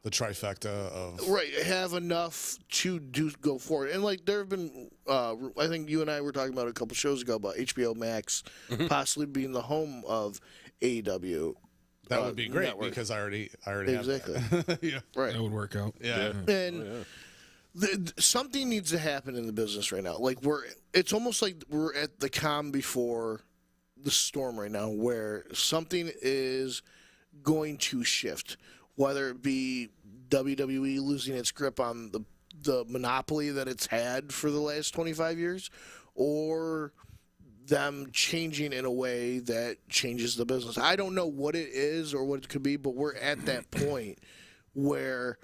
The trifecta of have enough to go forward. And like there have been, I think you and I were talking about a couple shows ago about HBO Max possibly being the home of AEW. that would be great network. because I already Exactly. have that. Yeah. Right. That would work out. Yeah. And something needs to happen in the business right now. Like it's almost like we're at the calm before the storm right now, where something is going to shift, whether it be WWE losing its grip on the monopoly that it's had for the last 25 years, or them changing in a way that changes the business. I don't know what it is or what it could be, but we're at that point where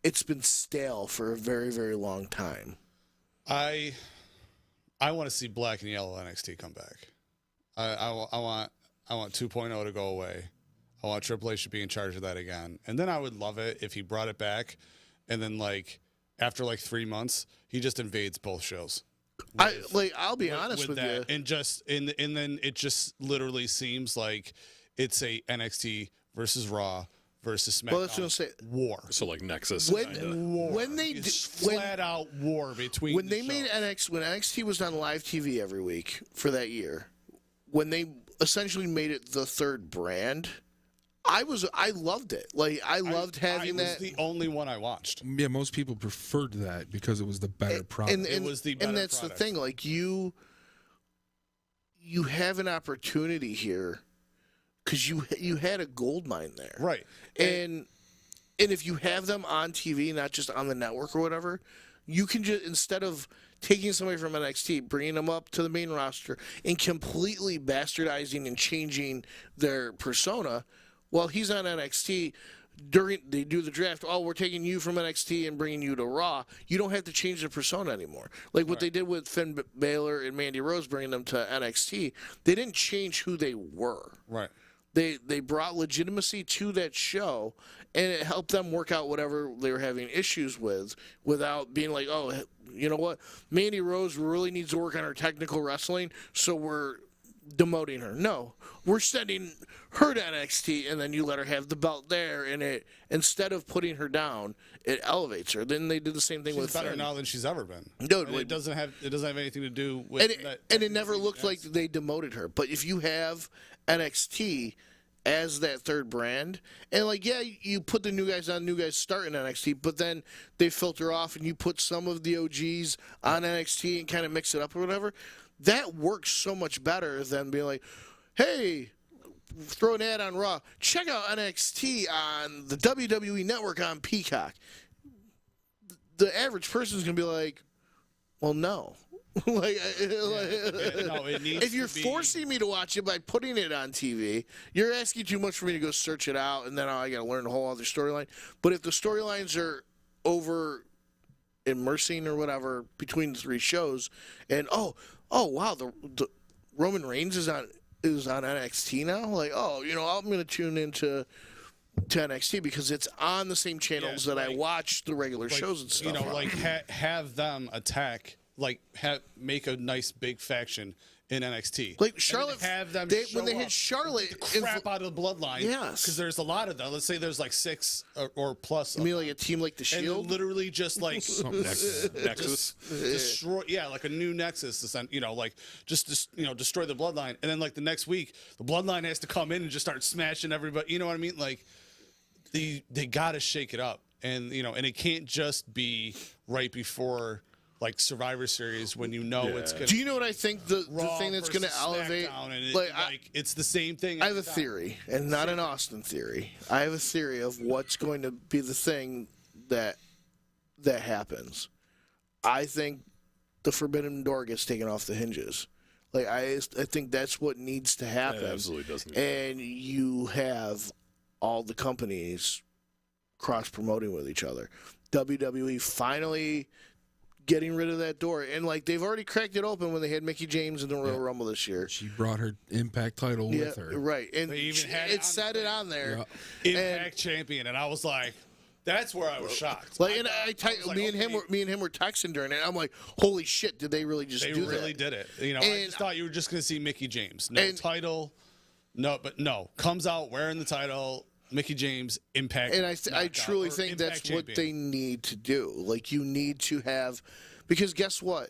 it's been stale for a very, very long time. I want to see Black and Yellow NXT come back. I want 2.0 to go away. I want Triple H to be in charge of that again. And then I would love it if he brought it back and then after 3 months, he just invades both shows. I'll be honest with that. you. And then it just literally seems like it's a NXT versus Raw versus SmackDown Well, that's what I'm saying. war. So like Nexus. When they It's when, flat out war between when the they made shows. when NXT was on live TV every week for that year, when they essentially made it the third brand, I loved it. Like I loved having I that. was the only one I watched. Yeah, most people preferred that because it was the better product. It was the better and that's product. the thing. Like you have an opportunity here because you had a gold mine there, Right. And if you have them on TV, not just on the network or whatever, you can just, instead of taking somebody from NXT, bringing them up to the main roster, and completely bastardizing and changing their persona, while he's on NXT, they do the draft, oh, we're taking you from NXT and bringing you to Raw, you don't have to change the persona anymore. Like what they did with Finn Balor and Mandy Rose, bringing them to NXT, they didn't change who they were. Right. They brought legitimacy to that show, and it helped them work out whatever they were having issues with without being like, oh, you know what? Mandy Rose really needs to work on her technical wrestling, so we're demoting her. No, we're sending her to NXT, and then you let her have the belt there, and it, instead of putting her down, it elevates her. Then they did the same thing She's with better Finn. now than she's ever been. Dude, And like- it doesn't have anything to do with and it never looked like they demoted her. But if you have NXT as that third brand, and like, yeah, you put the new guys on, new guys start in NXT, but then they filter off and you put some of the OGs on NXT and kind of mix it up or whatever, that works so much better than being like, hey, throw an ad on Raw, check out NXT on the WWE Network on Peacock. The average person's going to be like, well, no. No, it needs if you're to be- forcing forcing me to watch it by putting it on TV, you're asking too much for me to go search it out, and then I got to learn a whole other storyline. But if the storylines are over immersing or whatever between the three shows, and oh wow, the Roman Reigns is on NXT now. Like, oh, I'm going to tune into NXT because it's on the same channels that I watch the regular shows and stuff. Have them attack. Make a nice big faction in NXT. Like Charlotte, have them when they show hit up, Charlotte, beat the crap out of the bloodline. Yes. Because there's a lot of them. Let's say there's like 6 or plus. I mean, like a team like the and Shield. literally just like Nexus. destroy, like a new Nexus. Just destroy the bloodline, and then like the next week, the bloodline has to come in and just start smashing everybody. You know what I mean? Like they got to shake it up, and and it can't just be right before like Survivor Series when it's gonna. Do you know what I think the Raw thing that's going to versus elevate? SmackDown, and it's the same thing. I have a theory, and not an Austin theory. I have a theory of what's going to be the thing that happens. I think the Forbidden Door gets taken off the hinges. Like I think that's what needs to happen. It absolutely doesn't. And you have all the companies cross promoting with each other. WWE finally getting rid of that door. And, like, they've already cracked it open when they had Mickie James in the Royal Rumble this year. She brought her Impact title with her. Right. And They even had it said it on there. Impact champion, and I was like, that's where I was shocked. Like, and me and him were texting during it. I'm like, holy shit, did they really just do that? They really did it. You know, I just thought you were just going to see Mickie James. No title. No. Comes out wearing the title, Mickie James, Impact. And I truly think that's what they need to do. Like, you need to have, because guess what?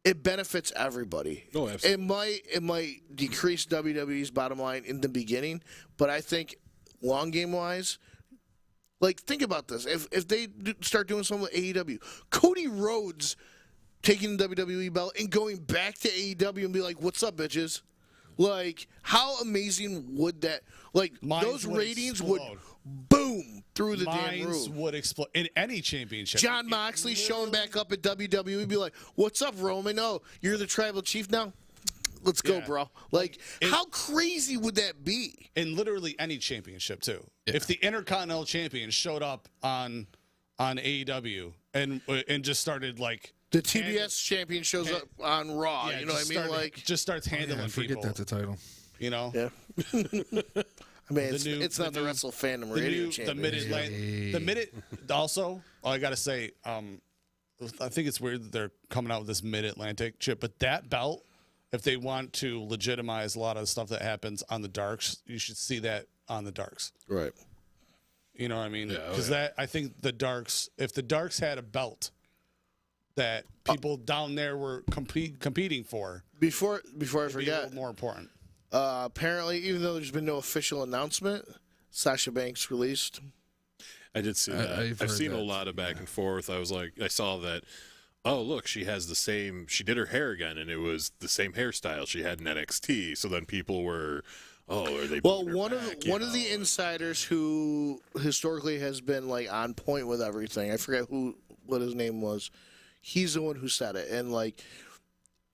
It benefits everybody. Oh, absolutely. It might decrease WWE's bottom line in the beginning, but I think long game wise, like, think about this. If they start doing something with AEW, Cody Rhodes taking the WWE belt and going back to AEW and be like, "What's up, bitches?" Like, how amazing would that? Like, those ratings would boom through the damn roof. Minds would explode in any championship. John Moxley showing back up at WWE, be like, "What's up, Roman? Oh, you're the tribal chief now? Let's go, bro." Like, how crazy would that be? In literally any championship, too. Yeah. If the Intercontinental Champion showed up on AEW and just started, like... The TBS champion shows up on Raw, you know what I mean? Like, just starts handling people. Forget that's a title. You know? Yeah. I mean, it's not the Wrestle Fandom Radio champion. The minute, also, I got to say, I think it's weird that they're coming out with this Mid-Atlantic chip, but that belt, if they want to legitimize a lot of the stuff that happens on the Darks, you should see that on the Darks. Right. You know what I mean? Because I think the Darks, if the Darks had a belt that people down there were competing for. Before I forget, more important. Apparently, even though there's been no official announcement, Sasha Banks released. I did see that. I've seen a lot of back and forth. I saw that. Oh, look, she has the same. She did her hair again, and it was the same hairstyle she had in NXT. So then people were, are they? Well, one of the insiders who historically has been like on point with everything. I forget what his name was. He's the one who said it, and like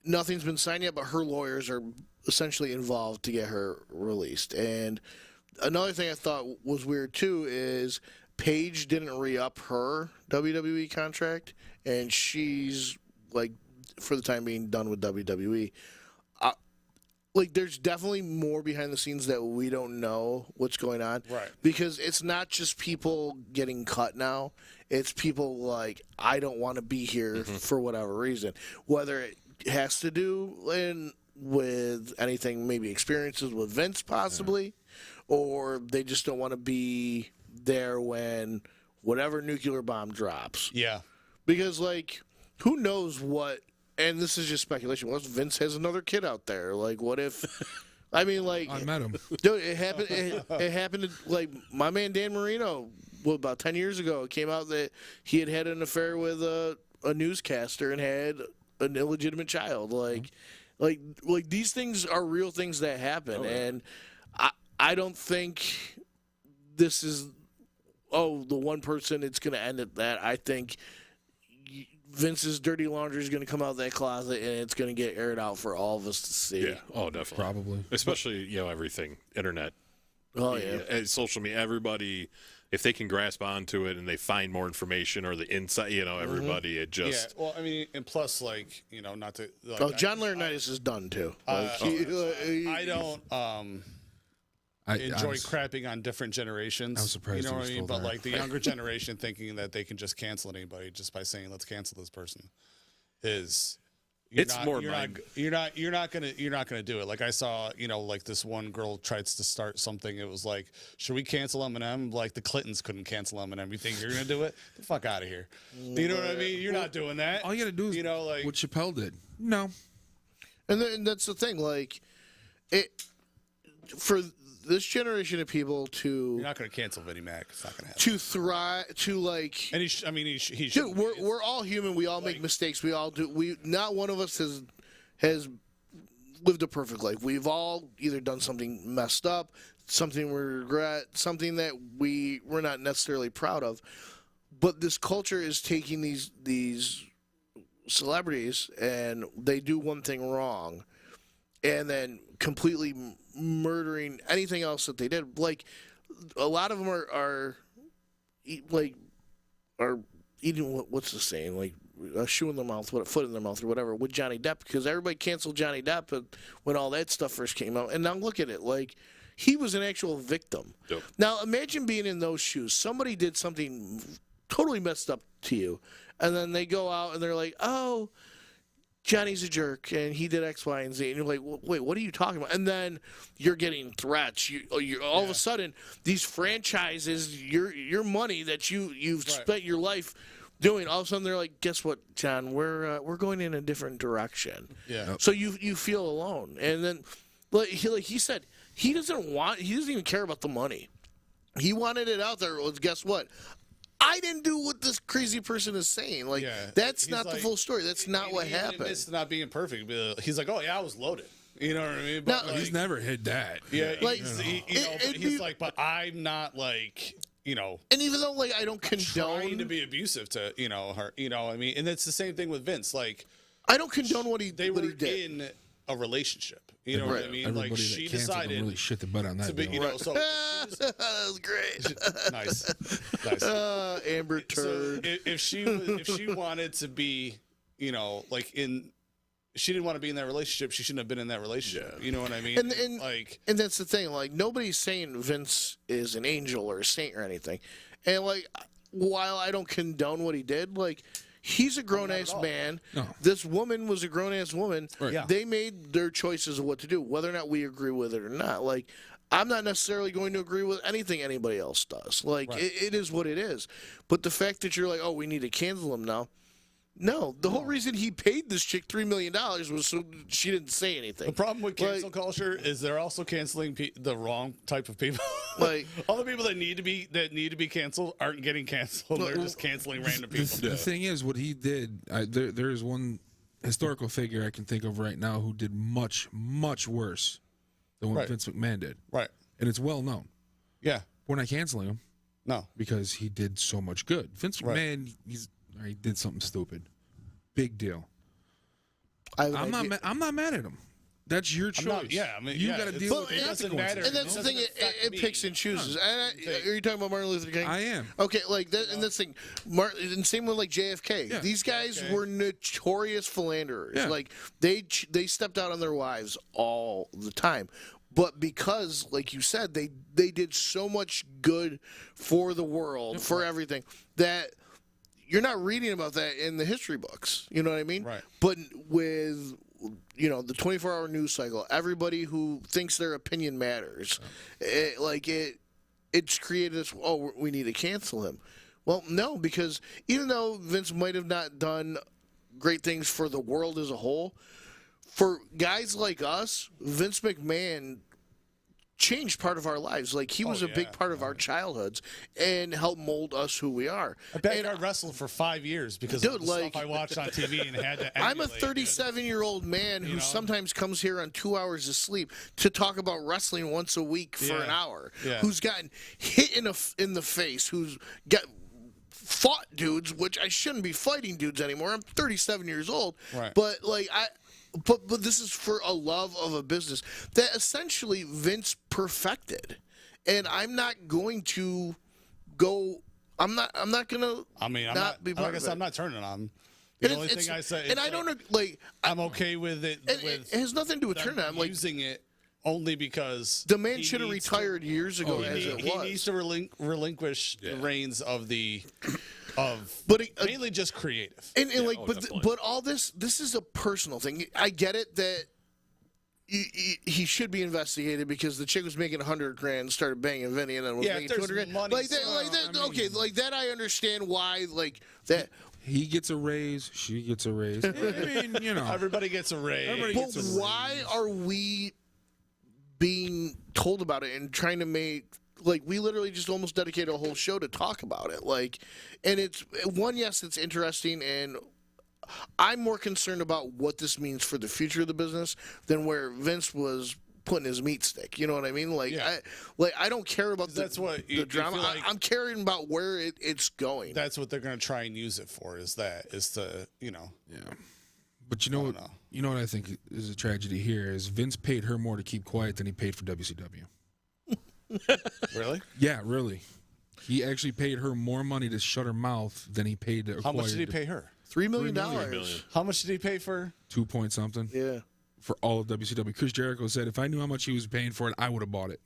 nothing's been signed yet, but her lawyers are essentially involved to get her released. And another thing I thought was weird too is Paige didn't re-up her WWE contract, and she's like, for the time being, done with WWE. Like, there's definitely more behind the scenes that we don't know what's going on. Right. Because it's not just people getting cut now. It's people like, I don't want to be here for whatever reason. Whether it has to do with anything, maybe experiences with Vince possibly, or they just don't want to be there when whatever nuclear bomb drops. Yeah. Because, like, who knows what... And this is just speculation. What if Vince has another kid out there? Like, what if? I mean, like, I met him. Dude, it happened. It happened to, like, my man Dan Marino. Well, about 10 years ago, it came out that he had an affair with a newscaster and had an illegitimate child. Like these things are real things that happen, and I don't think this is the one person. It's going to end at that. I think Vince's dirty laundry is going to come out of that closet, and it's going to get aired out for all of us to see. Yeah, definitely. Probably. Especially, everything, internet. Oh, yeah. Social media, everybody, if they can grasp onto it and they find more information or the insight, everybody, it just... Yeah, well, I mean, and plus, like, not to... Like, John Laurinaitis is done, too. I don't... enjoy crapping on different generations. I'm surprised. You know what I mean? But there. like the younger generation thinking that they can just cancel anybody just by saying let's cancel this person is you're not gonna do it. Like I saw, like this one girl tries to start something. It was like, should we cancel Eminem? Like the Clintons couldn't cancel Eminem. You think you're gonna do it? Get the fuck out of here. You know what I mean? You're not doing that. All you gotta do is like what Chappelle did. No. And that's the thing. Like for this generation of people you're not going to cancel Vinnie Mac. It's not going to happen. To thrive, to like, and he dude, we're all human. We all make mistakes. We all do. Not one of us has lived a perfect life. We've all either done something messed up, something we regret, something that we're not necessarily proud of. But this culture is taking these celebrities and they do one thing wrong, and then completely murdering anything else that they did. Like a lot of them are eating what's the saying? Like a shoe in their mouth, a foot in their mouth, or whatever with Johnny Depp, because everybody canceled Johnny Depp when all that stuff first came out. And now look at it, like he was an actual victim. Yep. Now imagine being in those shoes. Somebody did something totally messed up to you, and then they go out and they're like, "Oh, Johnny's a jerk, and he did X, Y, and Z," and you're like, "Wait, what are you talking about?" And then you're getting threats. You're all of a sudden these franchises, your money that you've spent your life doing, all of a sudden they're like, "Guess what, John? We're going in a different direction." Yeah. So you feel alone, and then like he said, he doesn't even care about the money. He wanted it out there. Was guess what? I didn't do what this crazy person is saying. Like, that's not the full story. That's not what happened. It's not being perfect. He's like, "Oh yeah, I was loaded." You know what I mean? But He's never hid that. Yeah, like, he's like, "But I'm not like." And even though like I don't condone trying to be abusive to her, I mean, and it's the same thing with Vince. Like, I don't condone what he they were did. in a relationship. You know what I mean? Everybody Like she decided really shit the butt on that. to be, deal. so That was great. nice. Amber Turd. So if she wanted to be, she didn't want to be in that relationship. She shouldn't have been in that relationship. Yeah. You know what I mean? And that's the thing. Like nobody's saying Vince is an angel or a saint or anything. And like, while I don't condone what he did, like he's a grown ass man. No. This woman was a grown ass woman. Right. Yeah. They made their choices of what to do, whether or not we agree with it or not. Like I'm not necessarily going to agree with anything anybody else does. Like it is what it is. But the fact that you're like, oh, we need to cancel him now. No, the whole reason he paid this chick $3 million was so she didn't say anything. The problem with cancel culture is they're also canceling the wrong type of people. Like all the people that need to be canceled aren't getting canceled. They're just canceling random people. The thing is, what he did, there is one historical figure I can think of right now who did much, much worse than what Vince McMahon did. Right. And it's well known. Yeah. We're not canceling him. No. Because he did so much good. Vince McMahon, he did something stupid. Big deal. I'm not mad at him. That's your choice. You got to deal with it. It doesn't matter. And that's the thing. It picks and chooses. Are you talking about Martin Luther King? I am. Okay, like that. And this thing, and same with like JFK. Yeah. These guys were notorious philanderers. Yeah. Like they stepped out on their wives all the time. But because, like you said, they did so much good for the world, for everything, that you're not reading about that in the history books. You know what I mean? Right. But with the 24-hour news cycle, everybody who thinks their opinion matters, it's created this, oh, we need to cancel him. Well, no, because even though Vince might have not done great things for the world as a whole, for guys like us, Vince McMahon changed part of our lives. Like he was a big part of our childhoods and helped mold us who we are. I bet I wrestled for 5 years because of the stuff I watched on TV and had to emulate. I'm a 37-year-old man who sometimes comes here on 2 hours of sleep to talk about wrestling once a week for an hour. Yeah. Who's gotten hit in the face, who's got fought dudes, which I shouldn't be fighting dudes anymore. I'm 37 years old. Right. But But this is for a love of a business that essentially Vince perfected, and I'm not going to go. I'm not going to. I mean, be part of it. I'm not turning on. The only thing I say, and I don't like. I'm okay with it. It has nothing to do with turning on. I'm like using it only because the man should have retired years ago. He needs to relinquish the reins of the. Mainly just creative, but all this is a personal thing. I get it that he should be investigated because the chick was making $100,000, started banging Vinny, and then was making $200,000. Okay, like that. I understand why, like that. He gets a raise, she gets a raise. I mean, everybody gets a raise. But why are we being told about it and trying to make? Like, we literally just almost dedicated a whole show to talk about it. Like, and it's it's interesting, and I'm more concerned about what this means for the future of the business than where Vince was putting his meat stick. You know what I mean? Like, I don't care about the drama. Like I'm caring about where it's going. That's what they're going to try and use it for. Is to. Yeah. But you know what I think is a tragedy here is Vince paid her more to keep quiet than he paid for WCW. Really? Yeah, really. He actually paid her more money to shut her mouth than he paid to acquire. How much did he pay her? $3 million. $3 million. How much did he pay for? 2 point something. Yeah. For all of WCW. Chris Jericho said, if I knew how much he was paying for it, I would have bought it.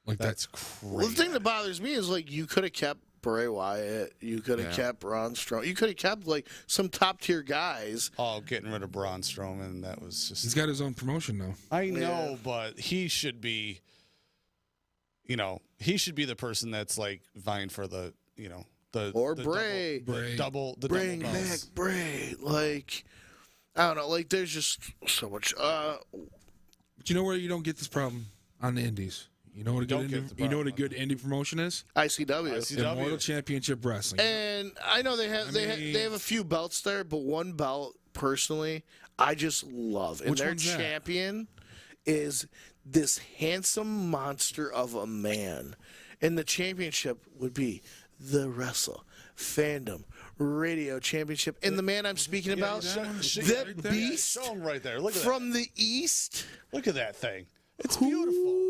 Like That's crazy. Well, the thing that bothers me is like you could have kept Bray Wyatt, you could have kept Braun Strowman, you could have kept like some top tier guys. Oh, getting rid of Braun Strowman, that was just. He's got his own promotion now. I know, but he should be. He should be the person that's like vying for the the Bray. Double Bring belts. back Bray. Like I don't know. Like there's just so much. But you know where you don't get this problem? On the indies. You know what a good indie promotion is? ICW. Immortal Championship Wrestling. And I know they have a few belts there, but one belt personally I just love. And Which their one's that? champion is this handsome monster of a man. And the championship would be the Wrestle Fandom Radio Championship. And the man I'm speaking about, the Beast, Show him right there. Look at from the East. Look at that thing. It's beautiful.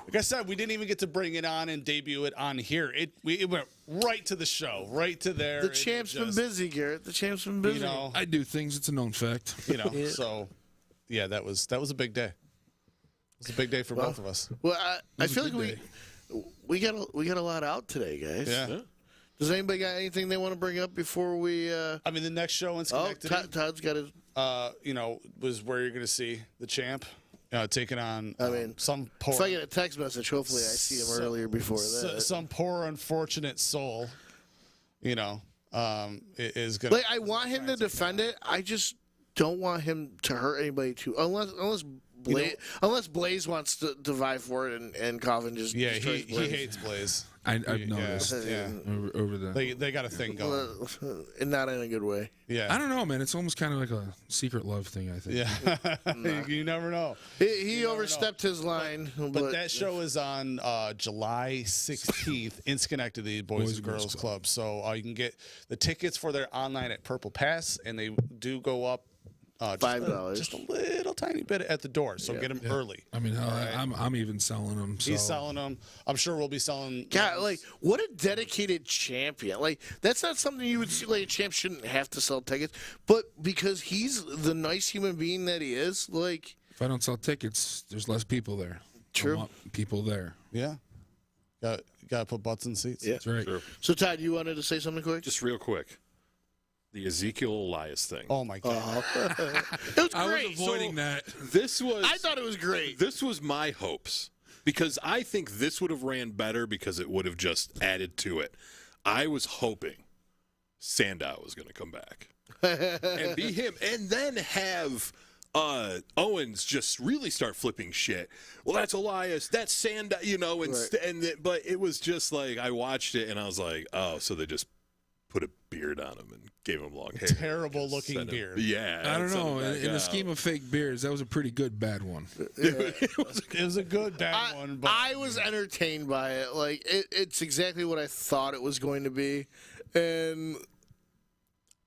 Like I said, we didn't even get to bring it on and debut it on here. It went right to the show, right to there. The champ's been busy, Garrett. The champ's been busy. I do things. It's a known fact. So yeah, that was a big day. It was a big day for both of us. Well, I feel like we got a lot out today, guys. Yeah. Does anybody got anything they want to bring up before we? I mean, the next show in Schenectady. Todd's got his. Was where you're going to see the champ taking on. Some poor. If I get a text message, hopefully I see him earlier before that. Some poor unfortunate soul, is going. Like I want him to defend it. I just don't want him to hurt anybody too. Unless Blaze wants to vie for it and Coffin just he hates Blaze. I've noticed. Over the they got a thing going, and not in a good way. Yeah, I don't know, man. It's almost kind of like a secret love thing. I think. Yeah, you never know. He overstepped his line, but that show is on July 16th in Schenectady, Boys and Girls Club. So you can get the tickets for their online at Purple Pass, and they do go up. $5, just a little tiny bit at the door. So get them early. I mean, I'm even selling them. So. He's selling them. I'm sure we'll be selling. God, like what a dedicated champion! Like that's not something you would see. Like a champ shouldn't have to sell tickets, but because he's the nice human being that he is, like if I don't sell tickets, there's less people there. True. I want people there. Yeah. Got to put butts in seats. Yeah, that's right. True. So Todd, you wanted to say something quick? Just real quick. The Ezekiel Elias thing. Oh my God! It was great. I was avoiding that. I thought it was great. This was my hopes because I think this would have ran better because it would have just added to it. I was hoping Sandow was going to come back and be him, and then have Owens just really start flipping shit. Well, that's Elias. That's Sandow. But it was just like I watched it and I was like, oh, so they just put a beard on him and gave him long hair. Terrible looking beard. Yeah. I don't know. In the scheme of fake beards, that was a pretty good bad one. It was a good bad one. But I was entertained by it. Like it's exactly what I thought it was going to be, and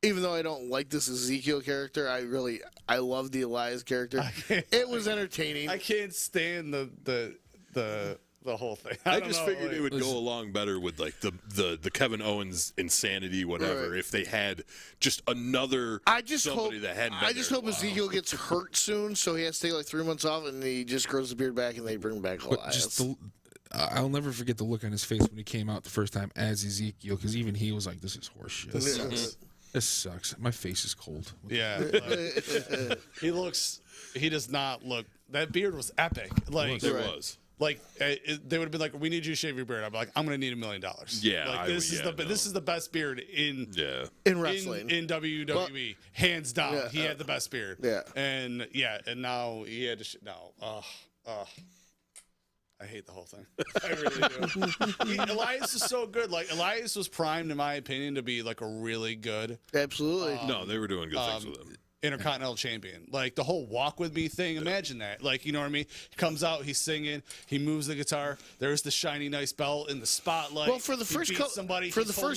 even though I don't like this Ezekiel character, I love the Elias character. It was entertaining. I can't stand the whole thing. I just figured it would go along better with like the Kevin Owens insanity, whatever. Right. If they had just another somebody that hadn't. I just hope Ezekiel gets hurt soon, so he has to take like 3 months off, and he just grows the beard back, and they bring back Elias. I'll never forget the look on his face when he came out the first time as Ezekiel, because even he was like, "This is horseshit. This sucks. My face is cold." Yeah, he does not look. That beard was epic. Like it was. Like they would have been like, "We need you to shave your beard." I'd be like, "I'm going to need $1 million." Yeah, like, this is the best beard in wrestling in WWE, hands down. Yeah, he had the best beard. Yeah, and now he had to. I hate the whole thing. I really do. Elias is so good. Like Elias was primed, in my opinion, to be like a really good. Absolutely. No, they were doing good things with him. Intercontinental champion. Like the whole walk with me thing. Imagine that. Like, you know what I mean? He comes out, he's singing, he moves the guitar. There's the shiny nice belt in the spotlight. Well, for the first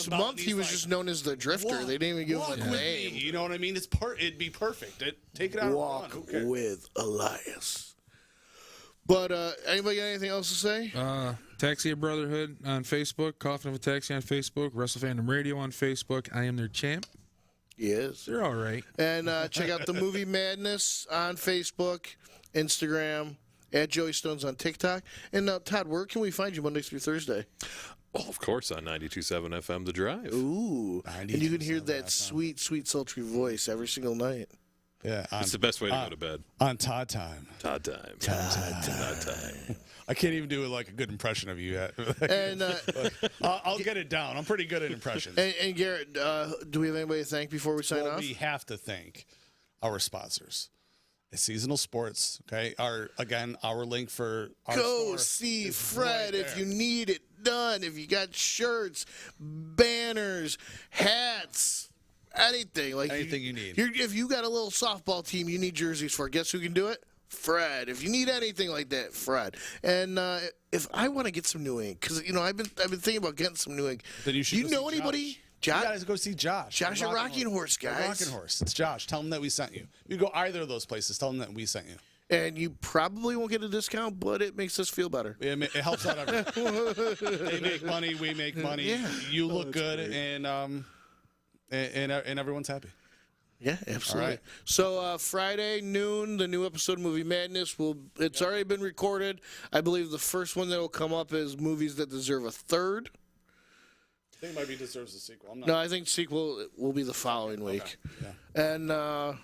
month, he was just known as the Drifter. They didn't even give him a name. You know what I mean? It'd be perfect. Take it out. Walk with Elias. But anybody got anything else to say? Taxi Brotherhood on Facebook, Coffin of a Taxi on Facebook, Wrestle Fandom Radio on Facebook. I am their champ. He is. They're all right. And check out the Movie Madness on Facebook, Instagram, at Joey Stones on TikTok. And Todd, where can we find you Monday through Thursday? Well, of course, on 92.7 FM The Drive. Ooh. And you can hear that sweet, sweet, sultry voice every single night. Yeah. It's the best way to go to bed. On Todd Time. Todd Time. Todd Time. I can't even do like a good impression of you yet. And I'll get it down. I'm pretty good at impressions. And Garrett, do we have anybody to thank before we sign off? We have to thank our sponsors. Seasonal Sports, okay? Our link for our Go see Fred if you need it done. If you got shirts, banners, hats, anything. Like anything you need. If you got a little softball team you need jerseys for, guess who can do it? Fred. If you need anything like that, Fred. And if I want to get some new ink, because I've been thinking about getting some new ink. Then you should. You know anybody? Josh? You guys go see Josh. Josh at Rockin Horse, guys. Rockin Horse. It's Josh. Tell him that we sent you. You go either of those places. Tell them that we sent you. And you probably won't get a discount, but it makes us feel better. It helps out everyone. They make money. We make money. Yeah. You look good, great. and everyone's happy. Yeah, absolutely. All right. So Friday noon, the new episode of Movie Madness it's already been recorded. I believe the first one that will come up is movies that deserve a third. I think it might be deserves a sequel. No, I think sequel will be the following week. Okay. Yeah. And I'll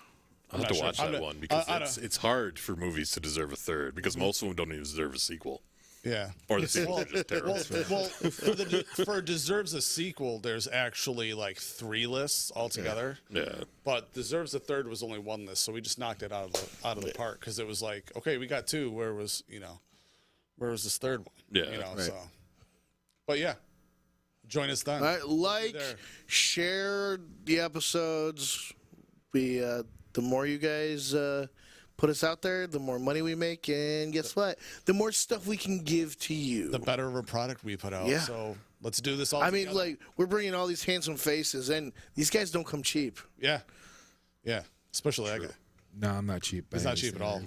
have to watch that one because it's hard for movies to deserve a third because most of them don't even deserve a sequel. Yeah. Or the sequel is just terrible. For deserves a sequel, there's actually like 3 lists altogether. Yeah. But deserves a third was only 1 list, so we just knocked it out of the park because it was like, okay, we got 2. Where was this third one? Yeah. Right. So. But yeah. Join us then. All right, share the episodes. The more you guys put us out there, the more money we make, and guess what? The more stuff we can give to you. The better of a product we put out. Yeah. So let's do this all together. Like, we're bringing all these handsome faces, and these guys don't come cheap. Yeah. Yeah. Especially that guy. No, I'm not cheap. He's not cheap at all.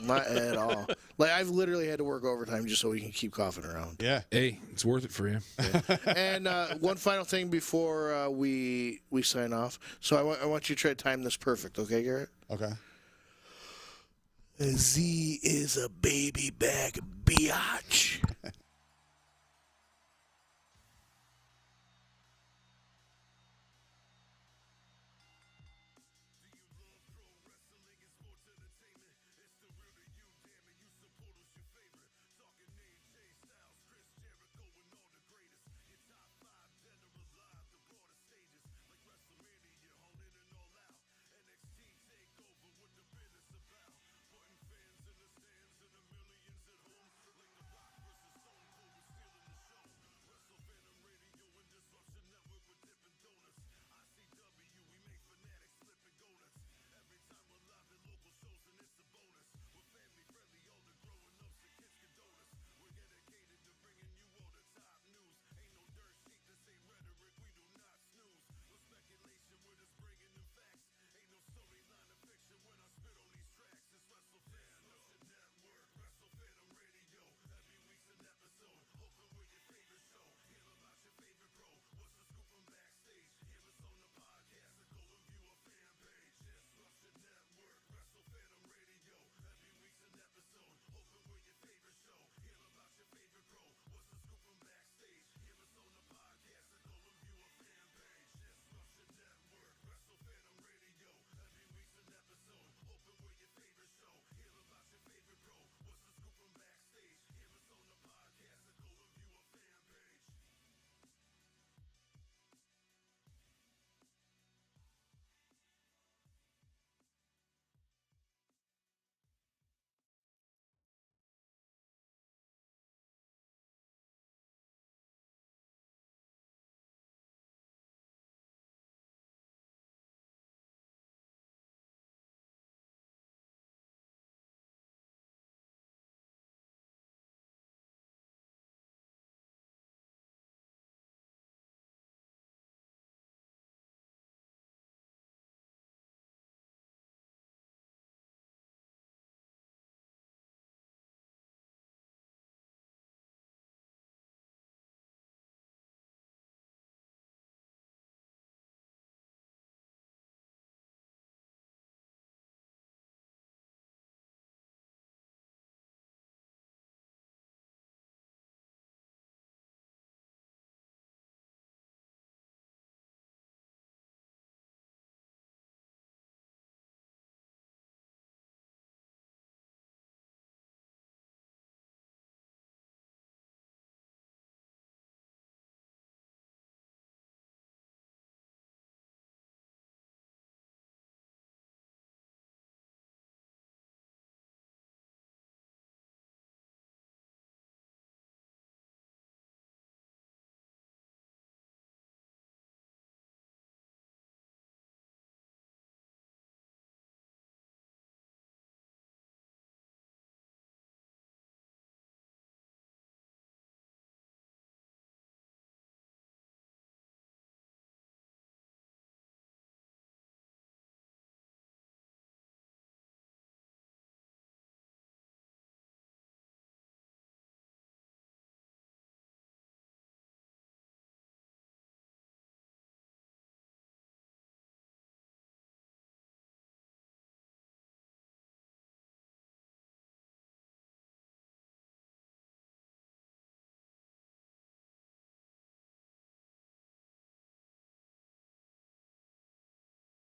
Not at all. Like, I've literally had to work overtime just so we can keep coughing around. Yeah. Hey, it's worth it for you. Yeah. And one final thing before we sign off. So I want you to try to time this perfect, okay, Garrett? Okay. Z is a baby back biatch.